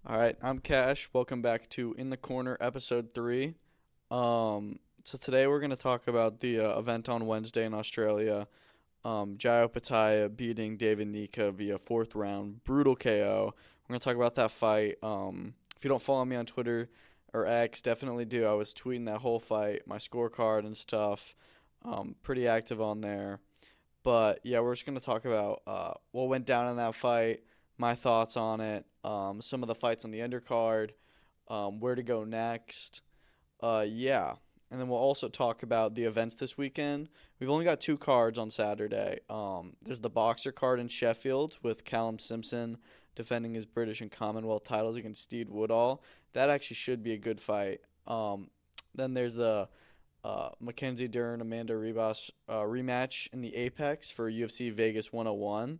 All right, I'm Cash. Welcome back to In the Corner, episode 3. So today we're going to talk about the event on Wednesday in Australia. Jai Opetaia beating David Nyika via fourth round, brutal KO. We're going to talk about that fight. If you don't follow me on Twitter or X, definitely do. I was tweeting that whole fight, my scorecard and stuff. Pretty active on there. But yeah, we're just going to talk about what went down in that fight, my thoughts on it, some of the fights on the undercard, where to go next. Yeah. And then we'll also talk about the events this weekend. We've only got two cards on Saturday. There's the boxer card in Sheffield with Callum Simpson defending his British and Commonwealth titles against Steve Woodall. That actually should be a good fight. Then there's the Mackenzie Dern, Amanda Ribas rematch in the Apex for UFC Vegas 101.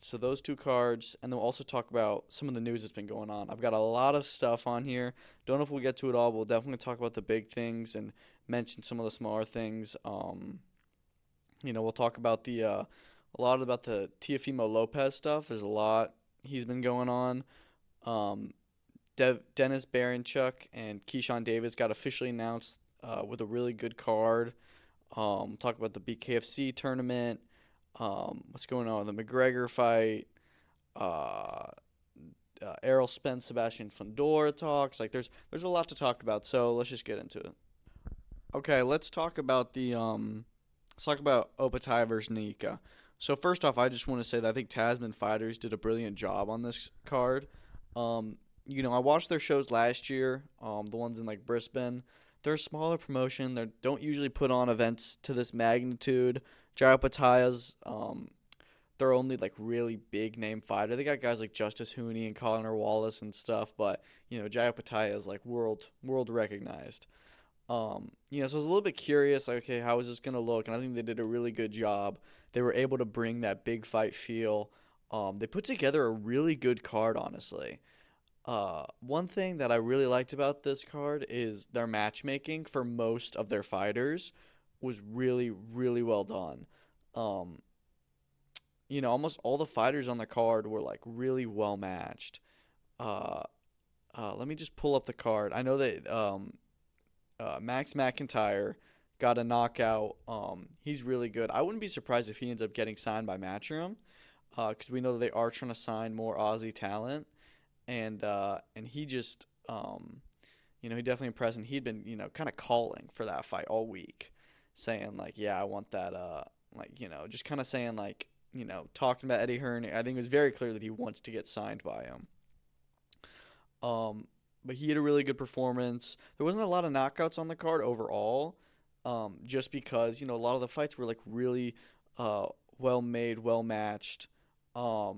So those two cards, and then we'll also talk about some of the news that's been going on. I've got a lot of stuff on here. Don't know if we'll get to it all. But we'll definitely talk about the big things and mention some of the smaller things. We'll talk about a lot about the Teofimo Lopez stuff. There's a lot he's been going on. Um, Dennis Baranchuk and Keyshawn Davis got officially announced with a really good card. Talk about the BKFC tournament. What's going on with the McGregor fight? Uh, Errol Spence, Sebastian Fundora talks. There's a lot to talk about. So let's just get into it. Okay, let's talk about Opetaia versus Nika. So first off, I just want to say that I think Tasman Fighters did a brilliant job on this card. I watched their shows last year, the ones in like Brisbane. They're a smaller promotion. They don't usually put on events to this magnitude. Jai Opetaia's their only like really big name fighter. They got guys like Justice Hooney and Connor Wallace and stuff, but Jai Opetaia is like world recognized. So I was a little bit curious, like, okay, how is this gonna look? And I think they did a really good job. They were able to bring that big fight feel. They put together a really good card, honestly. One thing that I really liked about this card is their matchmaking for most of their fighters was really, really well done. Um, Almost all the fighters on the card were like really well matched. Uh, Let me just pull up the card. I know that Max McIntyre got a knockout. He's really good. I wouldn't be surprised if he ends up getting signed by Matchroom, because we know that they are trying to sign more Aussie talent, and he just he definitely impressed, and he'd been kind of calling for that fight all week, saying like, yeah, I want that, just kind of saying like, talking about Eddie Hearn. I think it was very clear that he wants to get signed by him. But he had a really good performance. There wasn't a lot of knockouts on the card overall, just because a lot of the fights were like really well made, well matched. I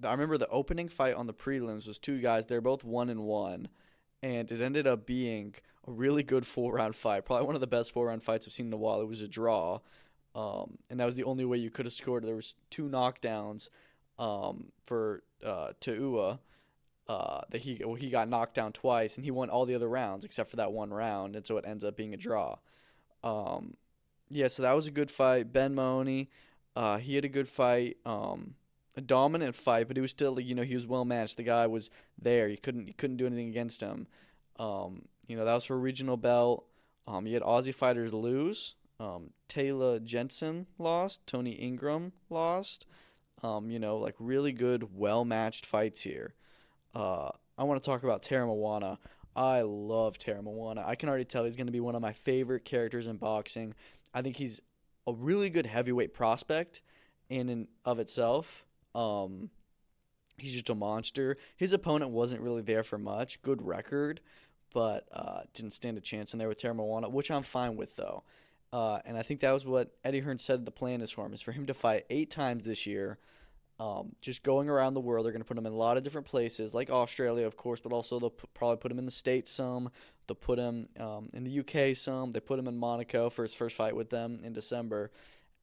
remember the opening fight on the prelims was two guys. They're both 1-1, and it ended up being a really good 4 round fight. Probably one of the best 4 round fights I've seen in a while. It was a draw, and that was the only way you could have scored. There was two knockdowns for Teua. He got knocked down twice, and he won all the other rounds except for that 1 round, and so it ends up being a draw. Um, yeah, so that was a good fight. Ben Mahoney, he had a good fight. A dominant fight, but he was still, he was well matched. The guy was there. You couldn't do anything against him. That was for a regional belt. You had Aussie fighters lose. Taylor Jensen lost. Tony Ingram lost. Like really good, well matched fights here. I want to talk about Tara Moana. I love Tara Moana. I can already tell he's going to be one of my favorite characters in boxing. I think he's a really good heavyweight prospect in and of itself. Um, he's just a monster. His opponent wasn't really there for much. Good record, but didn't stand a chance in there with Tara Moana, which I'm fine with though. And I think that was what Eddie Hearn said the plan is for him, is for him to fight 8 times this year, just going around the world. They're going to put him in a lot of different places, like Australia, of course, but also they'll probably put him in the States some. They'll put him in the UK some. They put him in Monaco for his first fight with them in December.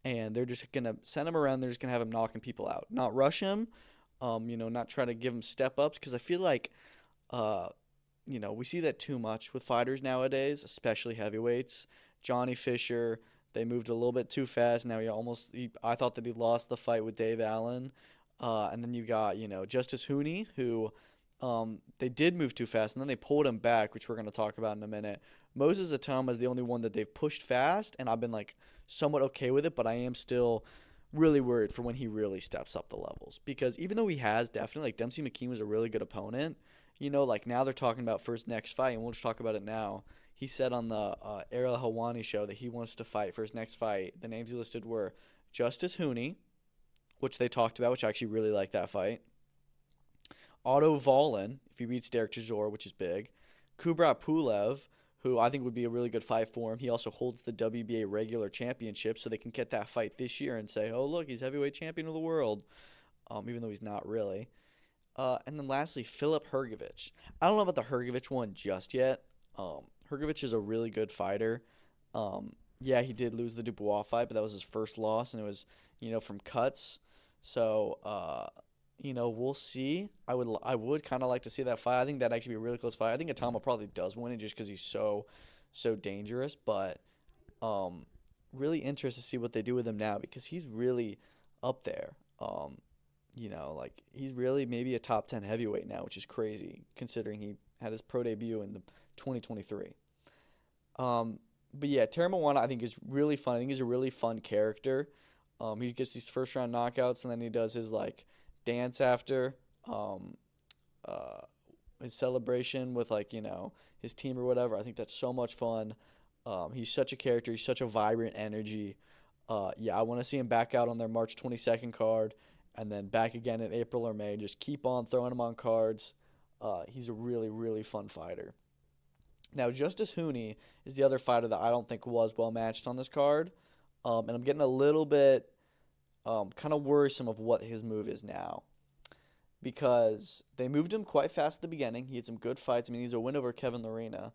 And they're just going to send him around. They're just going to have him knocking people out. Not rush him, not try to give him step ups, because I feel like, uh, we see that too much with fighters nowadays, especially heavyweights. Johnny Fisher, they moved a little bit too fast. Now I thought that he lost the fight with Dave Allen. And then you got, Justice Hooney, who They did move too fast, and then they pulled him back, which we're going to talk about in a minute. Moses Atama is the only one that they've pushed fast, and I've been like somewhat okay with it, but I am still really worried for when he really steps up the levels. Because even though he has definitely, like Dempsey McKean was a really good opponent, like now they're talking about for his next fight, and we'll just talk about it now. He said on the Ariel Helwani show that he wants to fight for his next fight. The names he listed were Justice Hooney, which they talked about, which I actually really like that fight. Otto Volin, if he beats Derek Chisora, which is big. Kubrat Pulev, who I think would be a really good fight for him. He also holds the WBA regular championship, so they can get that fight this year and say, oh, look, he's heavyweight champion of the world, even though he's not really. And then lastly, Filip Hrgović. I don't know about the Hrgović one just yet. Hrgović is a really good fighter. Yeah, he did lose the Dubois fight, but that was his first loss, and it was, from cuts. So, we'll see. I would kind of like to see that fight. I think that'd actually be a really close fight. I think Atama probably does win it just because he's so dangerous. But really interested to see what they do with him now because he's really up there. He's really maybe a top 10 heavyweight now, which is crazy considering he had his pro debut in the 2023. But yeah, Terry Moana I think is really fun. I think he's a really fun character. He gets these first round knockouts and then he does his dance after his celebration with his team or whatever. I think that's so much fun. He's such a character. He's such a vibrant energy. I want to see him back out on their March 22nd card and then back again in April or May. Just keep on throwing him on cards. He's a really, really fun fighter. Now, Justice Hooney is the other fighter that I don't think was well matched on this card. And I'm getting a little bit kind of worrisome of what his move is now. Because they moved him quite fast at the beginning. He had some good fights. I mean, he's a win over Kevin Lerena.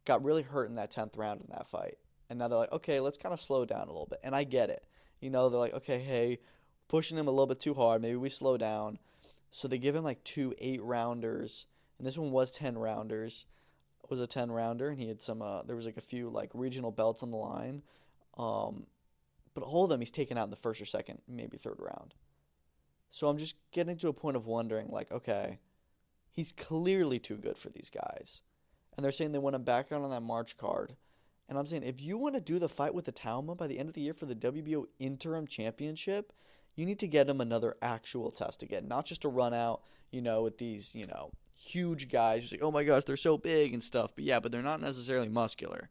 Got really hurt in that 10th round in that fight. And now they're like, okay, let's kind of slow down a little bit. And I get it. They're like, okay, hey, pushing him a little bit too hard. Maybe we slow down. So they give him 2 8-rounders. And this one was 10-rounders. It was a 10-rounder. And he had some, there was a few regional belts on the line. But all of them he's taken out in the first or second, maybe third round. So I'm just getting to a point of wondering, okay, he's clearly too good for these guys. And they're saying they want him back out on that March card. And I'm saying, if you want to do the fight with the Talma by the end of the year for the WBO interim championship, you need to get him another actual test again. Not just a run out, with these, huge guys. Just oh my gosh, they're so big and stuff. But they're not necessarily muscular.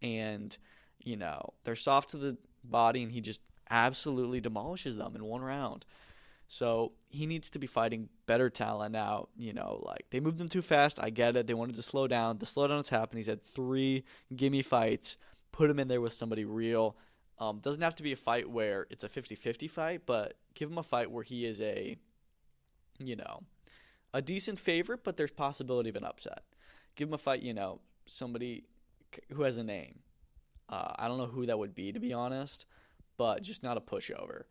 And, they're soft to the body, and he just absolutely demolishes them in one round. So he needs to be fighting better talent now. They moved him too fast. I get it. They wanted to slow down. The slowdown has happened. He's had 3 gimme fights. Put him in there with somebody real. Doesn't have to be a fight where it's a 50-50 fight, but give him a fight where he is a decent favorite, but there's possibility of an upset. Give him a fight, somebody who has a name. I don't know who that would be, to be honest, but just not a pushover.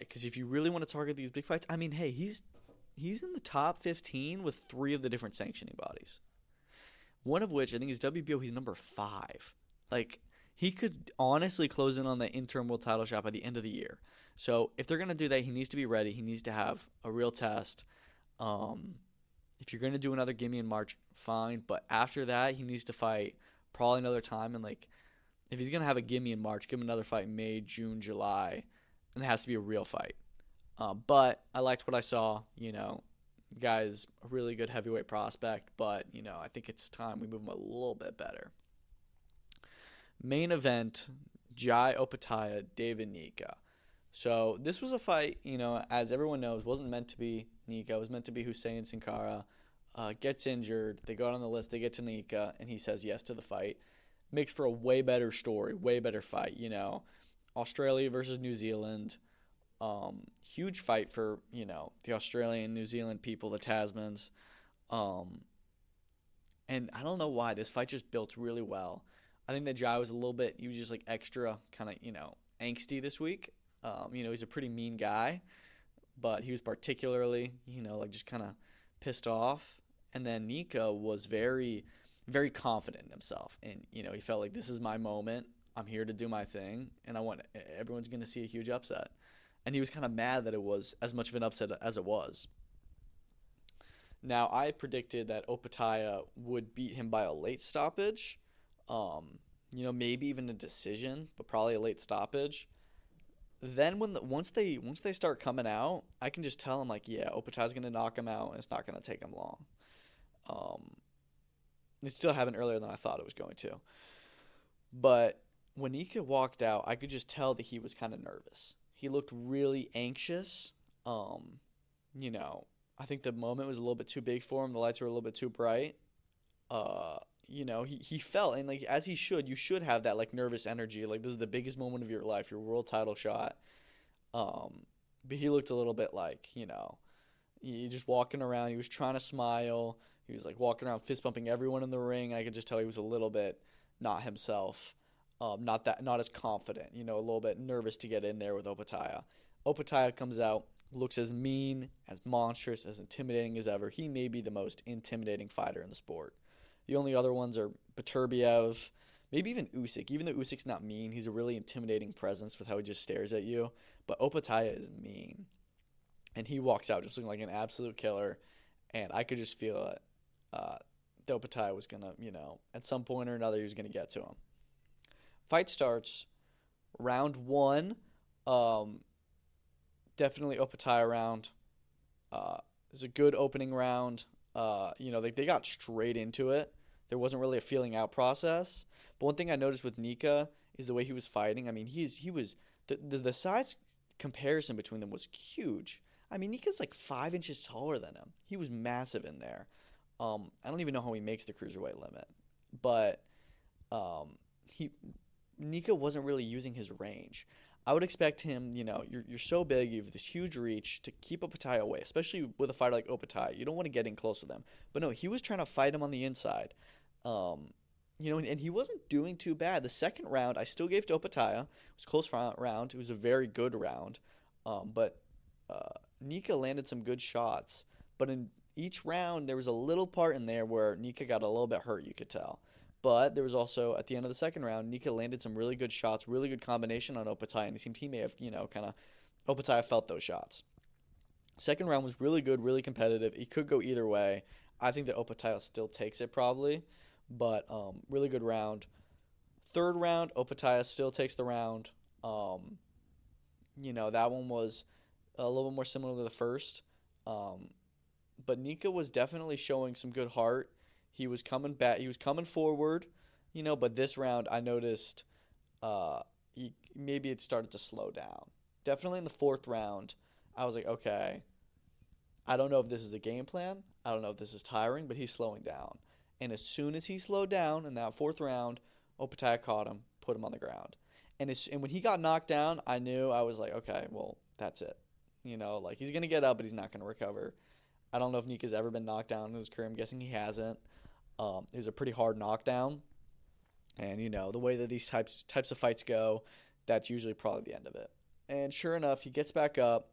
Because if you really want to target these big fights, I mean, hey, he's in the top 15 with 3 of the different sanctioning bodies. One of which, I think, is WBO. He's number 5. He could honestly close in on the interim world title shot by the end of the year. So if they're going to do that, he needs to be ready. He needs to have a real test. If you're going to do another gimme in March, fine. But after that, he needs to fight probably another time. And, if he's going to have a gimme in March, give him another fight in May, June, July. And it has to be a real fight. But I liked what I saw. Guy's a really good heavyweight prospect. But, I think it's time we move him a little bit better. Main event, Jai Opetaia, David Nyika. So this was a fight, as everyone knows, wasn't meant to be Nyika. It was meant to be Hussein Sankara. Gets injured. They go out on the list. They get to Nyika, and he says yes to the fight. Makes for a way better story, way better fight, Australia versus New Zealand. Huge fight for, the Australian, New Zealand people, the Tasmans. And I don't know why. This fight just built really well. I think that Jai was he was just extra kind of, angsty this week. He's a pretty mean guy, but he was particularly, just kind of pissed off. And then Nyika was very, very confident in himself. And, he felt like this is my moment. I'm here to do my thing. And everyone's going to see a huge upset. And he was kind of mad that it was as much of an upset as it was. Now, I predicted that Opetaia would beat him by a late stoppage. Maybe even a decision, but probably a late stoppage. Then once they start coming out, I can just tell him like, yeah, Opetaia's gonna knock him out, and it's not gonna take him long. Um, it still happened earlier than I thought it was going to. But when Nika walked out, I could just tell that he was kind of nervous. He looked really anxious. Um, you know, I think the moment was a little bit too big for him. The lights were a little bit too bright. He felt, and like as he should, you should have that like nervous energy. Like this is the biggest moment of your life, your world title shot. But he looked a little bit like, he just walking around. He was trying to smile. He was like walking around fist bumping everyone in the ring. I could just tell he was a little bit not himself. Not as confident, a little bit nervous to get in there with Opetaia. Opetaia comes out, looks as mean, as monstrous, as intimidating as ever. He may be the most intimidating fighter in the sport. The only other ones are Beterbiev, maybe even Usyk. Even though Usyk's not mean, he's a really intimidating presence with how he just stares at you. But Opetaia is mean. And he walks out just looking like an absolute killer. And I could just feel it. That Opetaia was going to, at some point or another, he was going to get to him. Fight starts. Round one. Definitely Opetaia round. It was a good opening round. They got straight into it. There wasn't really a feeling out process. But one thing I noticed with Nyika is the way he was fighting. I mean, he was the size comparison between them was huge. I mean, Nika's like 5 inches taller than him. He was massive in there. I don't even know how he makes the cruiserweight limit, but Nyika wasn't really using his range. I would expect him, you're so big, you have this huge reach to keep Opetaia away, especially with a fighter like Opetaia. You don't want to get in close with him. But no, he was trying to fight him on the inside. And he wasn't doing too bad. The second round, I still gave to Opetaia. It was a close round. It was a very good round. But Nyika landed some good shots. But in each round, there was a little part in there where Nyika got a little bit hurt, you could tell. But there was also, at the end of the second round, Nyika landed some really good shots, really good combination on Opetaia, and it seemed he may have, Opetaia felt those shots. Second round was really good, really competitive. It could go either way. I think that Opetaia still takes it probably, but really good round. Third round, Opetaia still takes the round. That one was a little bit more similar to the first. But Nyika was definitely showing some good heart. He was coming back. He was coming forward, But this round, I noticed, maybe it started to slow down. Definitely in the fourth round, I was like, okay, I don't know if this is a game plan. I don't know if this is tiring, but he's slowing down. And as soon as he slowed down in that fourth round, Opetaia caught him, put him on the ground. And when he got knocked down, I knew. I was like, okay, well, that's it. He's gonna get up, but he's not gonna recover. I don't know if Nika's ever been knocked down in his career. I'm guessing he hasn't. It was a pretty hard knockdown, and the way that these types of fights go, that's usually probably the end of it. And sure enough, he gets back up.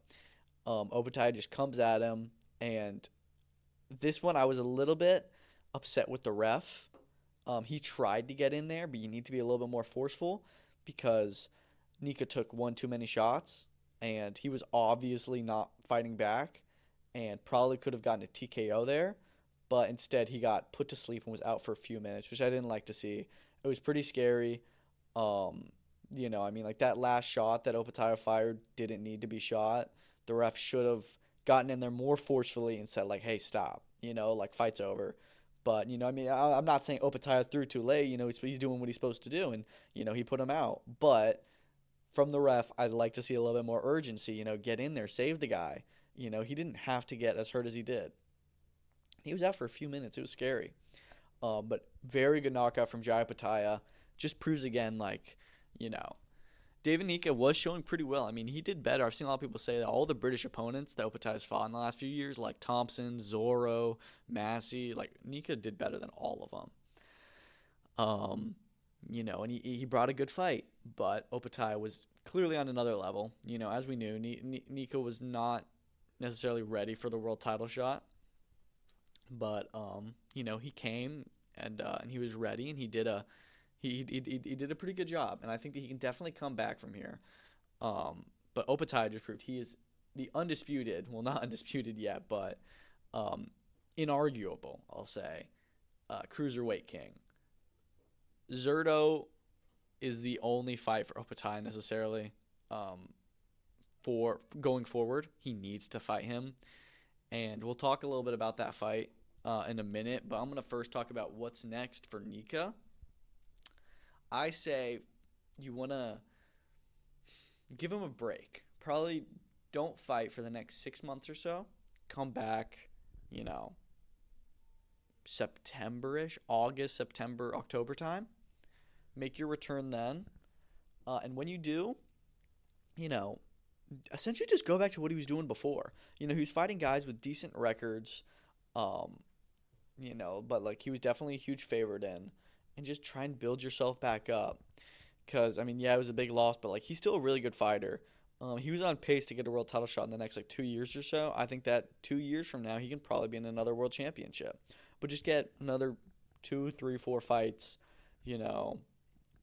Opetaia just comes at him, and this one I was a little bit upset with the ref. He tried to get in there, but you need to be a little bit more forceful because Nyika took one too many shots, and he was obviously not fighting back, and probably could have gotten a TKO there. But instead, he got put to sleep and was out for a few minutes, which I didn't like to see. It was pretty scary. That last shot that Opetaia fired didn't need to be shot. The ref should have gotten in there more forcefully and said, like, hey, stop. Fight's over. But, I'm not saying Opetaia threw too late. He's doing what he's supposed to do, and, he put him out. But from the ref, I'd like to see a little bit more urgency. Get in there, save the guy. He didn't have to get as hurt as he did. He was out for a few minutes. It was scary. But very good knockout from Jai Opetaia. Just proves again, David Nyika was showing pretty well. I mean, he did better. I've seen a lot of people say that all the British opponents that Opetaia's fought in the last few years, like Thompson, Zorro, Massey, Nyika did better than all of them. And he brought a good fight. But Opetaia was clearly on another level. As we knew, Nyika was not necessarily ready for the world title shot. But he came and he was ready, and he did a pretty good job, and I think that he can definitely come back from here. But Opetaia just proved he is the undisputed, well, not undisputed yet, but inarguable, I'll say, cruiserweight king. Zurdo is the only fight for Opetaia necessarily. For going forward, he needs to fight him, and we'll talk a little bit about that fight in a minute. But I'm gonna first talk about what's next for Nyika. I say you wanna give him a break. Probably don't fight for the next 6 months or so. Come back, September-ish, August, September, October time. Make your return then. And when you do, essentially just go back to what he was doing before. He was fighting guys with decent records, but like he was definitely a huge favorite in. And just try and build yourself back up. Because, it was a big loss, but like he's still a really good fighter. He was on pace to get a world title shot in the next 2 years or so. I think that 2 years from now he can probably be in another world championship. But just get another 2, 3, 4 fights,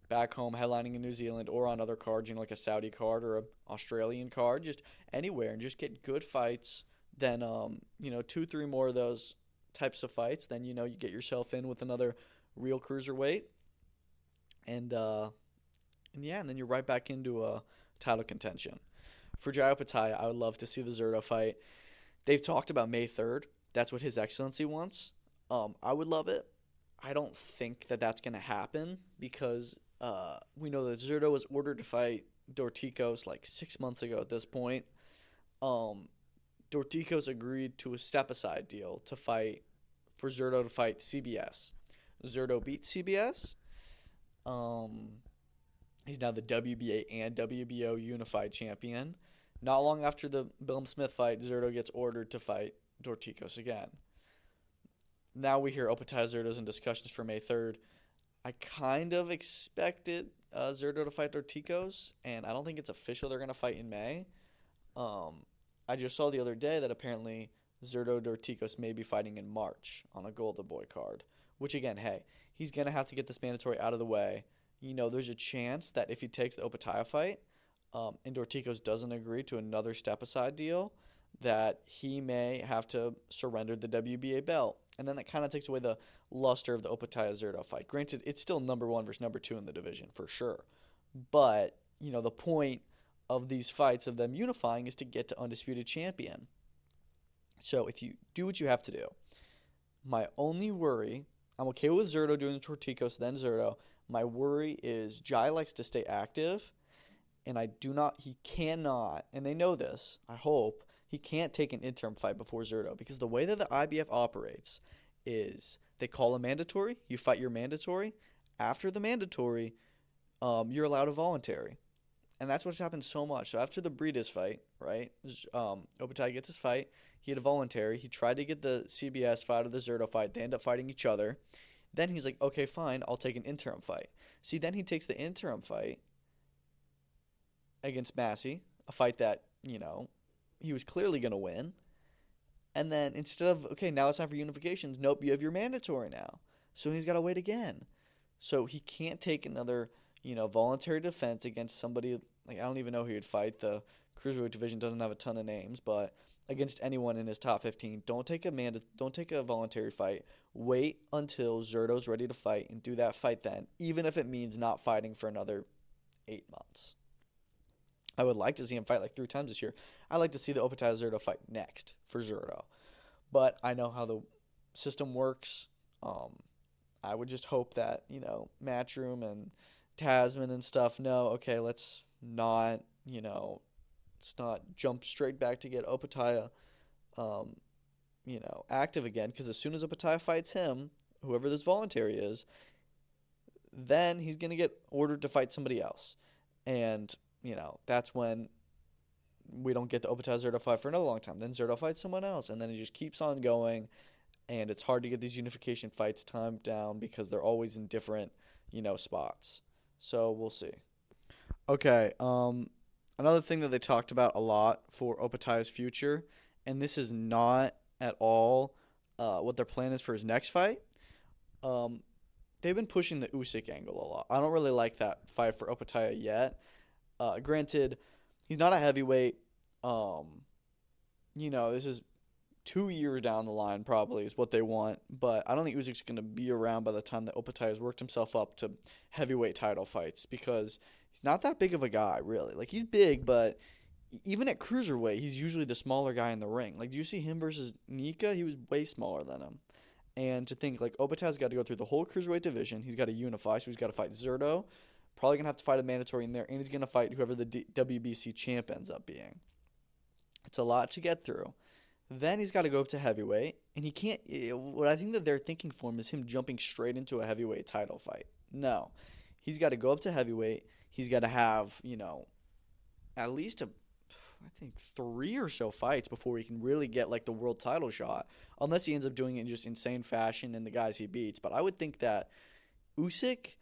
back home headlining in New Zealand or on other cards, like a Saudi card or a Australian card, just anywhere, and just get good fights. Then 2, 3 more of those types of fights. Then you get yourself in with another real cruiserweight, and then you're right back into a title contention. For Jai Opetaia, I would love to see the Zurdo fight. They've talked about May 3rd. That's what His Excellency wants. I would love it. I don't think that that's going to happen because we know that Zurdo was ordered to fight Dorticos 6 months ago at this point. Dorticos agreed to a step-aside deal for Zurdo to fight CBS. Zurdo beat CBS. He's now the WBA and WBO unified champion. Not long after the Billam Smith fight, Zurdo gets ordered to fight Dorticos again. Now we hear Opetaia Zurdo's in discussions for May 3rd. I kind of expected Zurdo to fight Dorticos, and I don't think it's official they're going to fight in May. I just saw the other day that apparently Zurdo Dorticos may be fighting in March on a Golden Boy card, which again, hey, he's going to have to get this mandatory out of the way. There's a chance that if he takes the Opetaia fight and Dorticos doesn't agree to another step-aside deal, that he may have to surrender the WBA belt. And then that kind of takes away the luster of the Opetaia-Zurdo fight. Granted, it's still number 1 versus number 2 in the division, for sure. But, the point of these fights, of them unifying, is to get to undisputed champion. So if you do what you have to do, my only worry, I'm okay with Zurdo doing Dorticos, then Zurdo. My worry is Jai likes to stay active, and he cannot, and they know this, I hope, he can't take an interim fight before Zurdo, because the way that the IBF operates is they call a mandatory, you fight your mandatory, after the mandatory, you're allowed a voluntary. And that's what's happened so much. So after the Breedis fight, right, Opetaia gets his fight, he had a voluntary, he tried to get the CBS fight or the Zurdo fight, they end up fighting each other. Then he's like, okay, fine, I'll take an interim fight. See, then he takes the interim fight against Massey, a fight that, he was clearly going to win. And then instead of, okay, now it's time for unifications, nope, you have your mandatory now. So he's got to wait again. So he can't take another, voluntary defense against somebody, I don't even know who he'd fight. The cruiserweight division doesn't have a ton of names, but against anyone in his top 15, don't take a voluntary fight. Wait until Zurdo's ready to fight and do that fight then, even if it means not fighting for another 8 months. I would like to see him fight 3 times this year. I'd like to see the Opetaia Zurdo fight next for Zurdo. But I know how the system works. I would just hope that, Matchroom and Tasman and stuff know, okay, let's not jump straight back to get Opetaia, active again. Because as soon as Opetaia fights him, whoever this voluntary is, then he's going to get ordered to fight somebody else. And that's when we don't get the Opetaia Zurdo fight for another long time. Then Zurdo fights someone else, and then it just keeps on going, and it's hard to get these unification fights timed down because they're always in different, spots. So we'll see. Okay, another thing that they talked about a lot for Opetaia's future, and this is not at all what their plan is for his next fight. They've been pushing the Usyk angle a lot. I don't really like that fight for Opetaia yet. Granted, he's not a heavyweight. This is 2 years down the line probably is what they want. But I don't think Usyk's going to be around by the time that Opetaia has worked himself up to heavyweight title fights because he's not that big of a guy, really. Like, he's big, but even at cruiserweight, he's usually the smaller guy in the ring. Like, do you see him versus Nyika? He was way smaller than him. And to think, like, Opetaia's got to go through the whole cruiserweight division. He's got to unify, so he's got to fight Zerto. Probably going to have to fight a mandatory in there, and he's going to fight whoever the WBC champ ends up being. It's a lot to get through. Then he's got to go up to heavyweight, and he can't. What I think that they're thinking for him is him jumping straight into a heavyweight title fight. No. He's got to go up to heavyweight. He's got to have, at least I think 3 or so fights before he can really get like the world title shot, unless he ends up doing it in just insane fashion and the guys he beats. But I would think that Usyk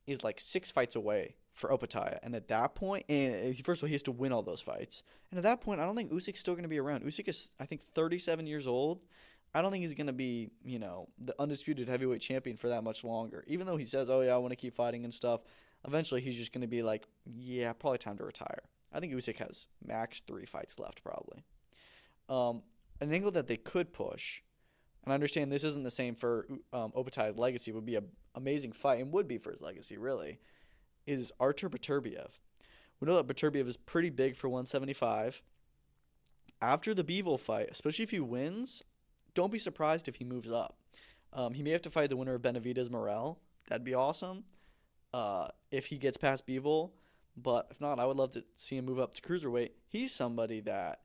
is like 6 fights away for Opetaia, and at that point, and first of all, he has to win all those fights, and at that point, I don't think Usyk's still going to be around. Usyk is, I think, 37 years old. I don't think he's going to be, the undisputed heavyweight champion for that much longer. Even though he says, "Oh yeah, I want to keep fighting and stuff," eventually he's just going to be like, "Yeah, probably time to retire." I think Usyk has max 3 fights left, probably. An angle that they could push, and I understand this isn't the same for Opetaia's legacy, would be an amazing fight, and would be for his legacy, really, is Artur Beterbiev. We know that Beterbiev is pretty big for 175. After the Bivol fight, especially if he wins, don't be surprised if he moves up. He may have to fight the winner of Benavidez Morel. That'd be awesome if he gets past Bivol. But if not, I would love to see him move up to cruiserweight. He's somebody that,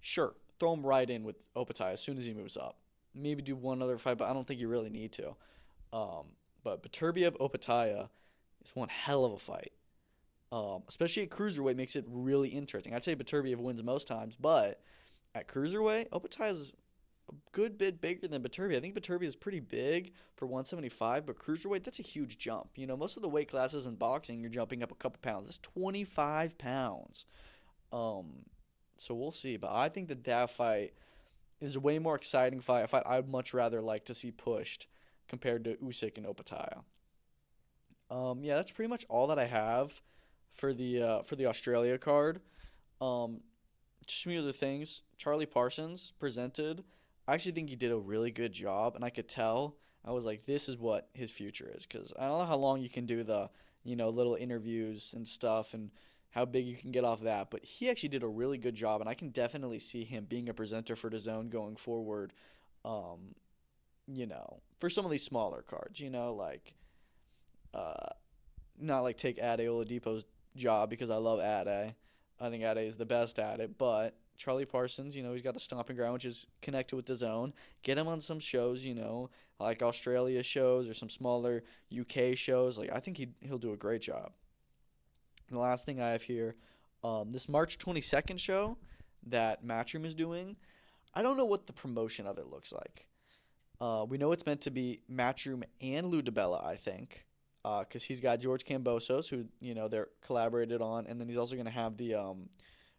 sure, throw him right in with Opetaia as soon as he moves up. Maybe do one other fight, but I don't think you really need to. But Beterbiev Opetaia is one hell of a fight. Especially at cruiserweight makes it really interesting. I'd say Beterbiev wins most times, but at cruiserweight, Opetaia is a good bit bigger than Beterbiev. I think Beterbiev is pretty big for 175, but cruiserweight, that's a huge jump. Most of the weight classes in boxing, you're jumping up a couple pounds. It's 25 pounds. So we'll see. But I think that fight is a way more exciting fight. A fight I'd much rather like to see pushed compared to Usyk and Opetaia. Yeah, that's pretty much all that I have for the Australia card. Just some other things. Charlie Parsons presented. I actually think he did a really good job, and I could tell. I was like, this is what his future is, because I don't know how long you can do the, little interviews and stuff and how big you can get off that, but he actually did a really good job, and I can definitely see him being a presenter for DAZN going forward, for some of these smaller cards, not like take Ade Oladipo's job, because I love Ade. I think Ade is the best at it, but Charlie Parsons, he's got the stomping ground, which is connected with DAZN. Get him on some shows, like Australia shows or some smaller UK shows. Like, I think he'll do a great job. And the last thing I have here, this March 22nd show that Matchroom is doing, I don't know what the promotion of it looks like. We know it's meant to be Matchroom and Lou DiBella, I think, because he's got George Kambosos, who, they're collaborated on, and then he's also going to have the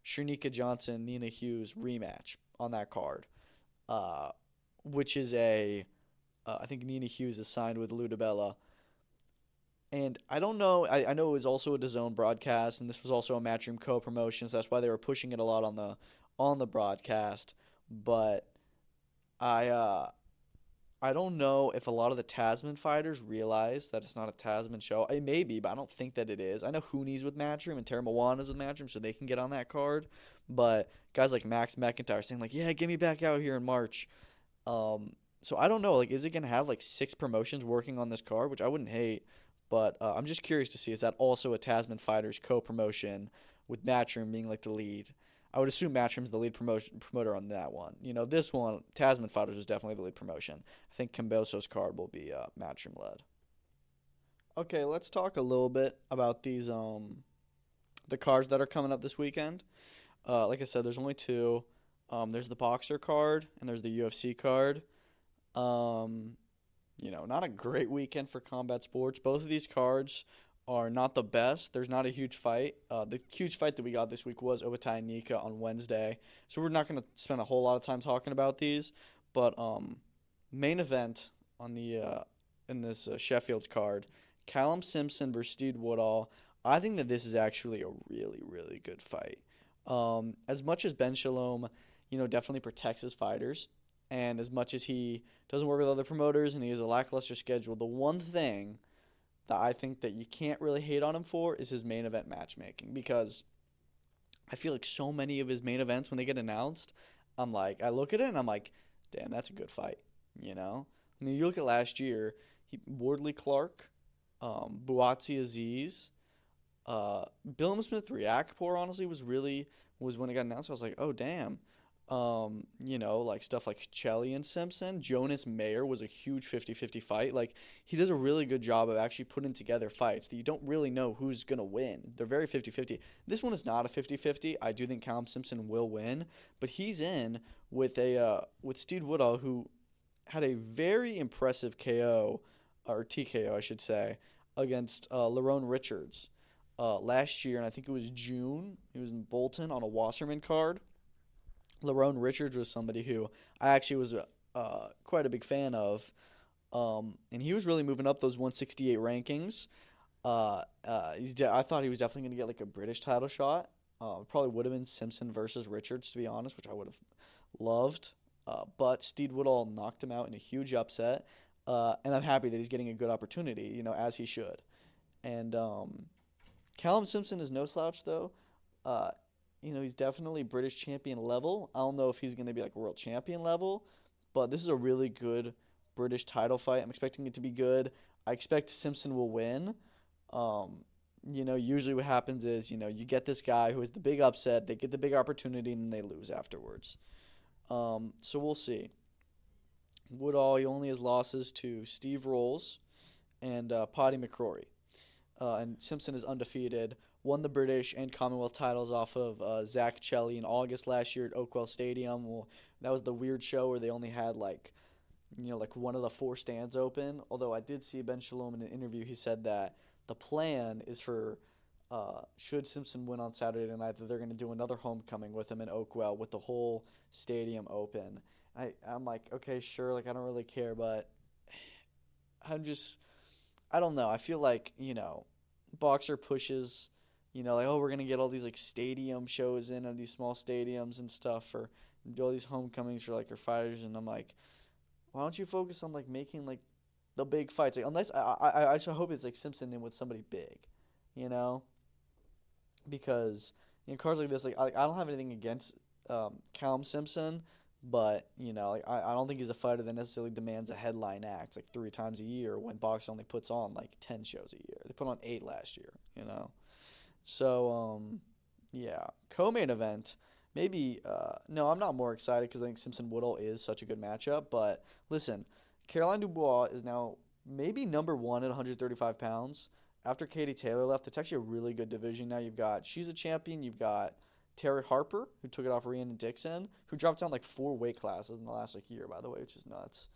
Shernika Johnson, Nina Hughes rematch on that card, which is I think Nina Hughes is signed with Lou DiBella. And I don't know, I know it was also a DAZN broadcast, and this was also a Matchroom co-promotion, so that's why they were pushing it a lot on the broadcast. But I don't know if a lot of the Tasman fighters realize that it's not a Tasman show. It may be, but I don't think that it is. I know Hooney's with Matchroom and Terra Moana's with Matchroom, so they can get on that card. But guys like Max McIntyre saying, like, yeah, get me back out here in March. So I don't know. Like, is it going to have, like, 6 promotions working on this card, which I wouldn't hate. But I'm just curious to see, is that also a Tasman Fighters co-promotion with Matchroom being, like, the lead? I would assume Matchroom's the lead promoter on that one. This one, Tasman Fighters was definitely the lead promotion. I think Kambosos' card will be Matchroom-led. Okay, let's talk a little bit about these the cards that are coming up this weekend. Like I said, there's only 2. There's the Boxer card, and there's the UFC card. Not a great weekend for combat sports. Both of these cards are not the best. There's not a huge fight. The huge fight that we got this week was Opetaia and Nyika on Wednesday. So we're not going to spend a whole lot of time talking about these. But main event on the in this Sheffield card, Callum Simpson versus Steve Woodall. I think that this is actually a really, really good fight. As much as Ben Shalom, definitely protects his fighters, and as much as he doesn't work with other promoters and he has a lackluster schedule, the one thing that I think that you can't really hate on him for is his main event matchmaking, because I feel like so many of his main events when they get announced, I look at it and I'm like, damn, that's a good fight, you know? I mean, you look at last year, Wardley Clark, Buatsi Aziz, Bill Smith Reactpour honestly was when it got announced. I was like, oh damn. Like stuff like Chelly and Simpson. Jonas Mayer was a huge 50-50 fight. Like, he does a really good job of actually putting together fights that you don't really know who's going to win. They're very 50-50. This one is not a 50-50. I do think Callum Simpson will win, but he's in with with Steve Woodall, who had a very impressive KO, or TKO I should say, against Lerone Richards last year, and I think it was June. He was in Bolton on a Wasserman card. Lerone Richards was somebody who I actually was quite a big fan of, and he was really moving up those 168 rankings. I thought he was definitely going to get like a British title shot. Probably would have been Simpson versus Richards, to be honest, which I would have loved. But Steve Woodall knocked him out in a huge upset, and I'm happy that he's getting a good opportunity, as he should. And Callum Simpson is no slouch, though. He's definitely British champion level. I don't know if he's going to be like world champion level, but this is a really good British title fight. I'm expecting it to be good. I expect Simpson will win. Usually what happens is, you get this guy who is the big upset, they get the big opportunity, and then they lose afterwards. So we'll see. Woodall, he only has losses to Steve Rolls and Paddy McCrory. And Simpson is undefeated, won the British and Commonwealth titles off of Zach Chelly in August last year at Oakwell Stadium. Well, that was the weird show where they only had like one of the 4 stands open. Although I did see Ben Shalom in an interview, he said that the plan is for should Simpson win on Saturday night, that they're going to do another homecoming with him in Oakwell with the whole stadium open. I'm like, okay, sure, like I don't really care, but I don't know. I feel like, Boxer pushes, like, oh, we're going to get all these, like, stadium shows in of these small stadiums and stuff for do all these homecomings for, like, your fighters. And I'm like, why don't you focus on, like, making, like, the big fights? Like, unless, I just hope it's, like, Simpson in with somebody big, Because, cards like this, like, I don't have anything against Callum Simpson. But, I don't think he's a fighter that necessarily demands a headline act like 3 times a year when Boxer only puts on like 10 shows a year. They put on 8 last year, So, yeah. Co-main event, maybe, no, I'm not more excited because I think Simpson-Woodall is such a good matchup. But, listen, Caroline Dubois is now maybe number 1 at 135 pounds. After Katie Taylor left, it's actually a really good division now. She's a champion, you've got Terry Harper, who took it off Rhiannon Dixon, who dropped down like 4 weight classes in the last year, by the way, which is nuts.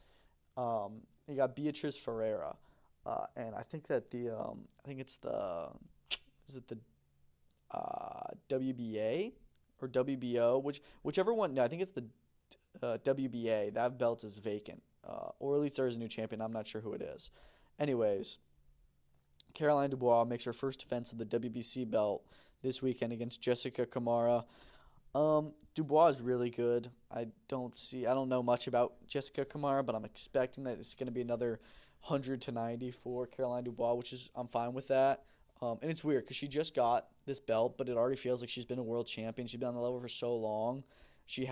You got Beatriz Ferreira, and I think that WBA or WBO, whichever one. No, I think it's the WBA. That belt is vacant, or at least there is a new champion. I'm not sure who it is. Anyways, Caroline Dubois makes her first defense of the WBC belt this weekend against Jessica Kamara. Dubois is really good. I don't know much about Jessica Kamara, but I'm expecting that it's going to be another 100 to 90 for Caroline Dubois, I'm fine with that. And it's weird because she just got this belt, but it already feels like she's been a world champion. She's been on the level for so long. She's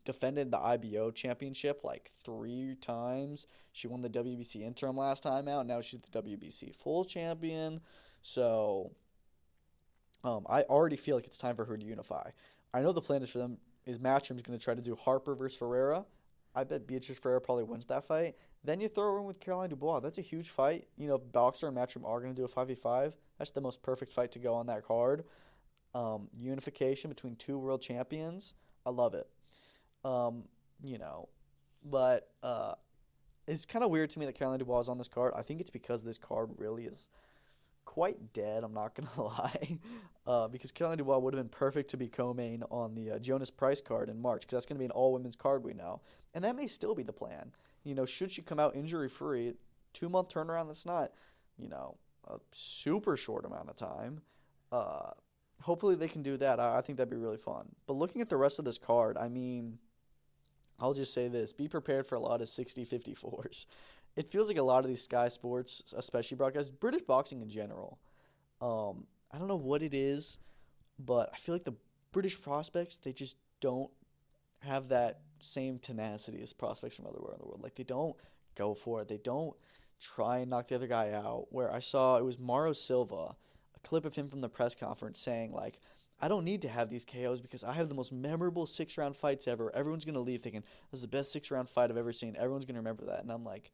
defended the IBO championship like 3 times. She won the WBC interim last time out. Now she's the WBC full champion. So I already feel like it's time for her to unify. I know the plan is for them is Matchroom's going to try to do Harper versus Ferreira. I bet Beatriz Ferreira probably wins that fight. Then you throw her in with Caroline Dubois. That's a huge fight. Boxer and Matchroom are going to do a 5v5. That's the most perfect fight to go on that card. Unification between 2 world champions. I love it. But it's kind of weird to me that Caroline Dubois is on this card. I think it's because this card really is quite dead, I'm not going to lie, because Caroline Dubois would have been perfect to be co-main on the Jonas Price card in March, because that's going to be an all-women's card we know, and that may still be the plan. Should she come out injury-free, 2-month turnaround, that's not, a super short amount of time. hopefully they can do that. I think that'd be really fun. But looking at the rest of this card, I mean, I'll just say this. Be prepared for a lot of 60-54s. It feels like a lot of these Sky Sports, especially broadcasts, British boxing in general. I don't know what it is, but I feel like the British prospects, they just don't have that same tenacity as prospects from everywhere in the world. Like, they don't go for it. They don't try and knock the other guy out. Where I saw it was Mauro Silva, a clip of him from the press conference saying, like, I don't need to have these KOs because I have the most memorable 6-round fights ever. Everyone's going to leave thinking, this is the best 6-round fight I've ever seen. Everyone's going to remember that. And I'm like,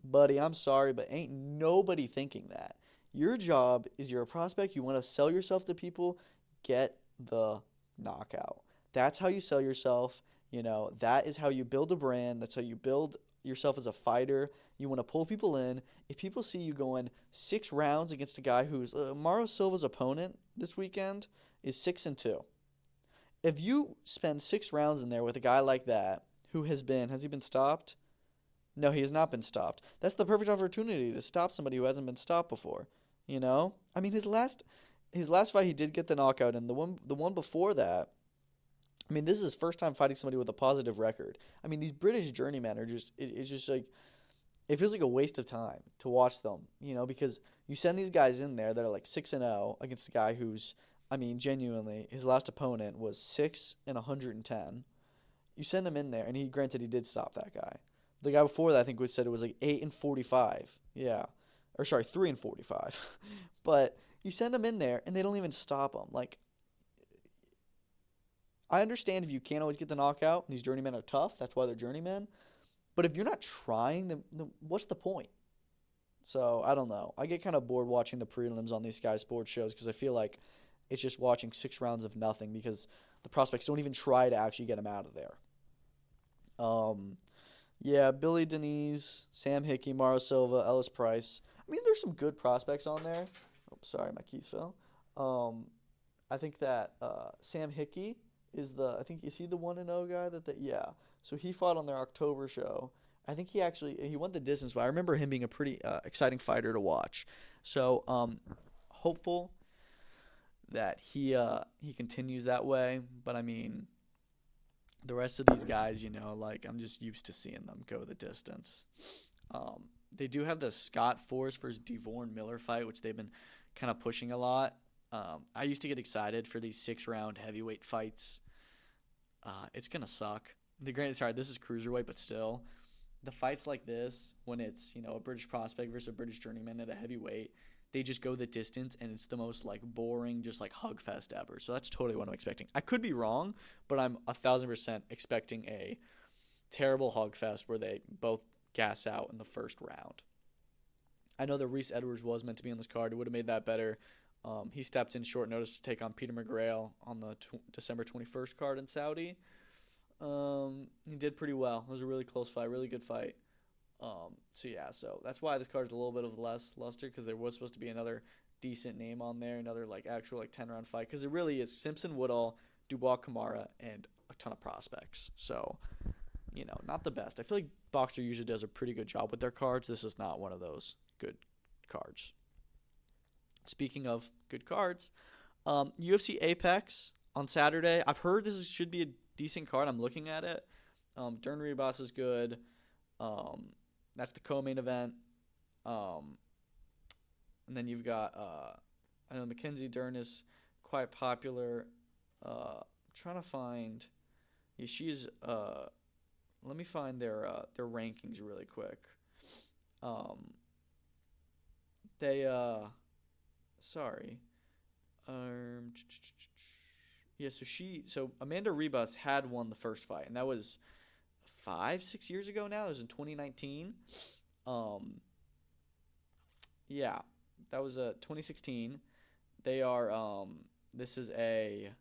buddy, I'm sorry, but ain't nobody thinking that. Your job is you're a prospect. You want to sell yourself to people. Get the knockout. That's how you sell yourself. That is how you build a brand. That's how you build yourself as a fighter. You want to pull people in. If people see you going 6 rounds against a guy who's Mauro Silva's opponent this weekend is 6-2. If you spend 6 rounds in there with a guy like that, who has he been stopped? No, he has not been stopped. That's the perfect opportunity to stop somebody who hasn't been stopped before. I mean, his last fight he did get the knockout, and the one before that, I mean, this is his first time fighting somebody with a positive record. I mean, these British journeymen are it's just like, it feels like a waste of time to watch them, because you send these guys in there that are like 6-0 against a guy who's, I mean, genuinely, his last opponent was 6-110. You send him in there, and granted he did stop that guy. The guy before that, I think we said it was like 8-45. Yeah. Or sorry, 3-45. But you send him in there, and they don't even stop him. Like, I understand if you can't always get the knockout, and these journeymen are tough. That's why they're journeymen. But if you're not trying, then what's the point? So, I don't know. I get kind of bored watching the prelims on these Sky Sports shows because I feel like it's just watching 6 rounds of nothing because the prospects don't even try to actually get him out of there. Yeah, Billy Denise, Sam Hickey, Mauro Silva, Ellis Price. I mean, there's some good prospects on there. Oh, sorry, my keys fell. I think that Sam Hickey is is he the 1-0 guy yeah. So he fought on their October show. I think he won the distance, but I remember him being a pretty exciting fighter to watch. So hopeful that he continues that way. But I mean, the rest of these guys, like I'm just used to seeing them go the distance. They do have the Scott Forrest versus Devon Miller fight, which they've been kind of pushing a lot. I used to get excited for these 6-round heavyweight fights. It's gonna suck. This is cruiserweight, but still, the fights like this, when it's a British prospect versus a British journeyman at a heavyweight, they just go the distance, and it's the most like boring, just like hug fest ever. So that's totally what I'm expecting. I could be wrong, but I'm 1,000% expecting a terrible hug fest where they both gas out in the first round. I know that Reese Edwards was meant to be on this card. It would have made that better. He stepped in short notice to take on Peter McGrail on the December 21st card in Saudi. He did pretty well. It was a really close fight, really good fight. So that's why this card is a little bit of less luster, because there was supposed to be another decent name on there, another like actual like 10-round fight, because it really is Simpson-Woodall, Dubois Kamara, and a ton of prospects. So, not the best. I feel like Boxer usually does a pretty good job with their cards. This is not one of those good cards. Speaking of good cards, UFC Apex on Saturday. I've heard this should be a decent card. I'm looking at it. Dern Ribas is good. That's the co-main event. And then you've got, I know Mackenzie Dern is quite popular. Trying to find, she's, let me find their rankings really quick. So Amanda Ribas had won the first fight, and that was 5-6 years ago now. It was in 2019. That was 2016. They are this is a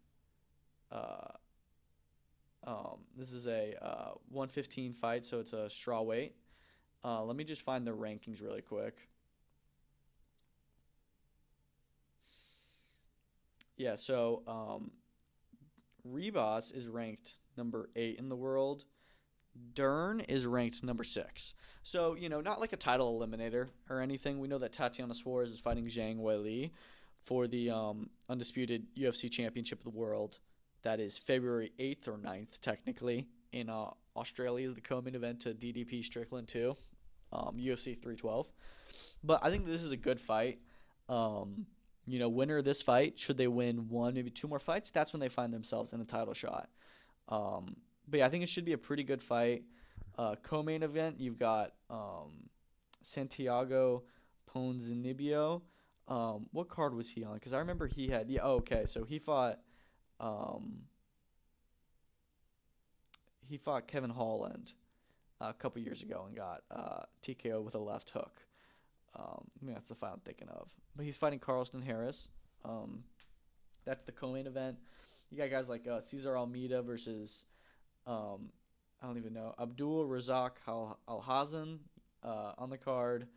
115 fight, so it's a straw weight. Let me just find the rankings really quick. Yeah, so Ribas is ranked number 8 in the world. Dern is ranked number 6. So, not like a title eliminator or anything. We know that Tatiana Suarez is fighting Zhang Weili. for the undisputed UFC Championship of the World. That is February 8th or 9th, technically, in Australia is the co-main event to DDP Strickland 2, UFC 312. But I think this is a good fight. Winner of this fight, should they win one, maybe two more fights, that's when they find themselves in a title shot. But yeah, I think it should be a pretty good fight. Co-main event, you've got Santiago Ponzinibbio. What card was he on? Because I remember he had so he fought Kevin Holland a couple years ago and got TKO with a left hook. That's the fight I'm thinking of. But he's fighting Carlston Harris. That's the co-main event. You got guys like Cesar Almeida versus I don't even know, Abdul Razak Alhazan on the card.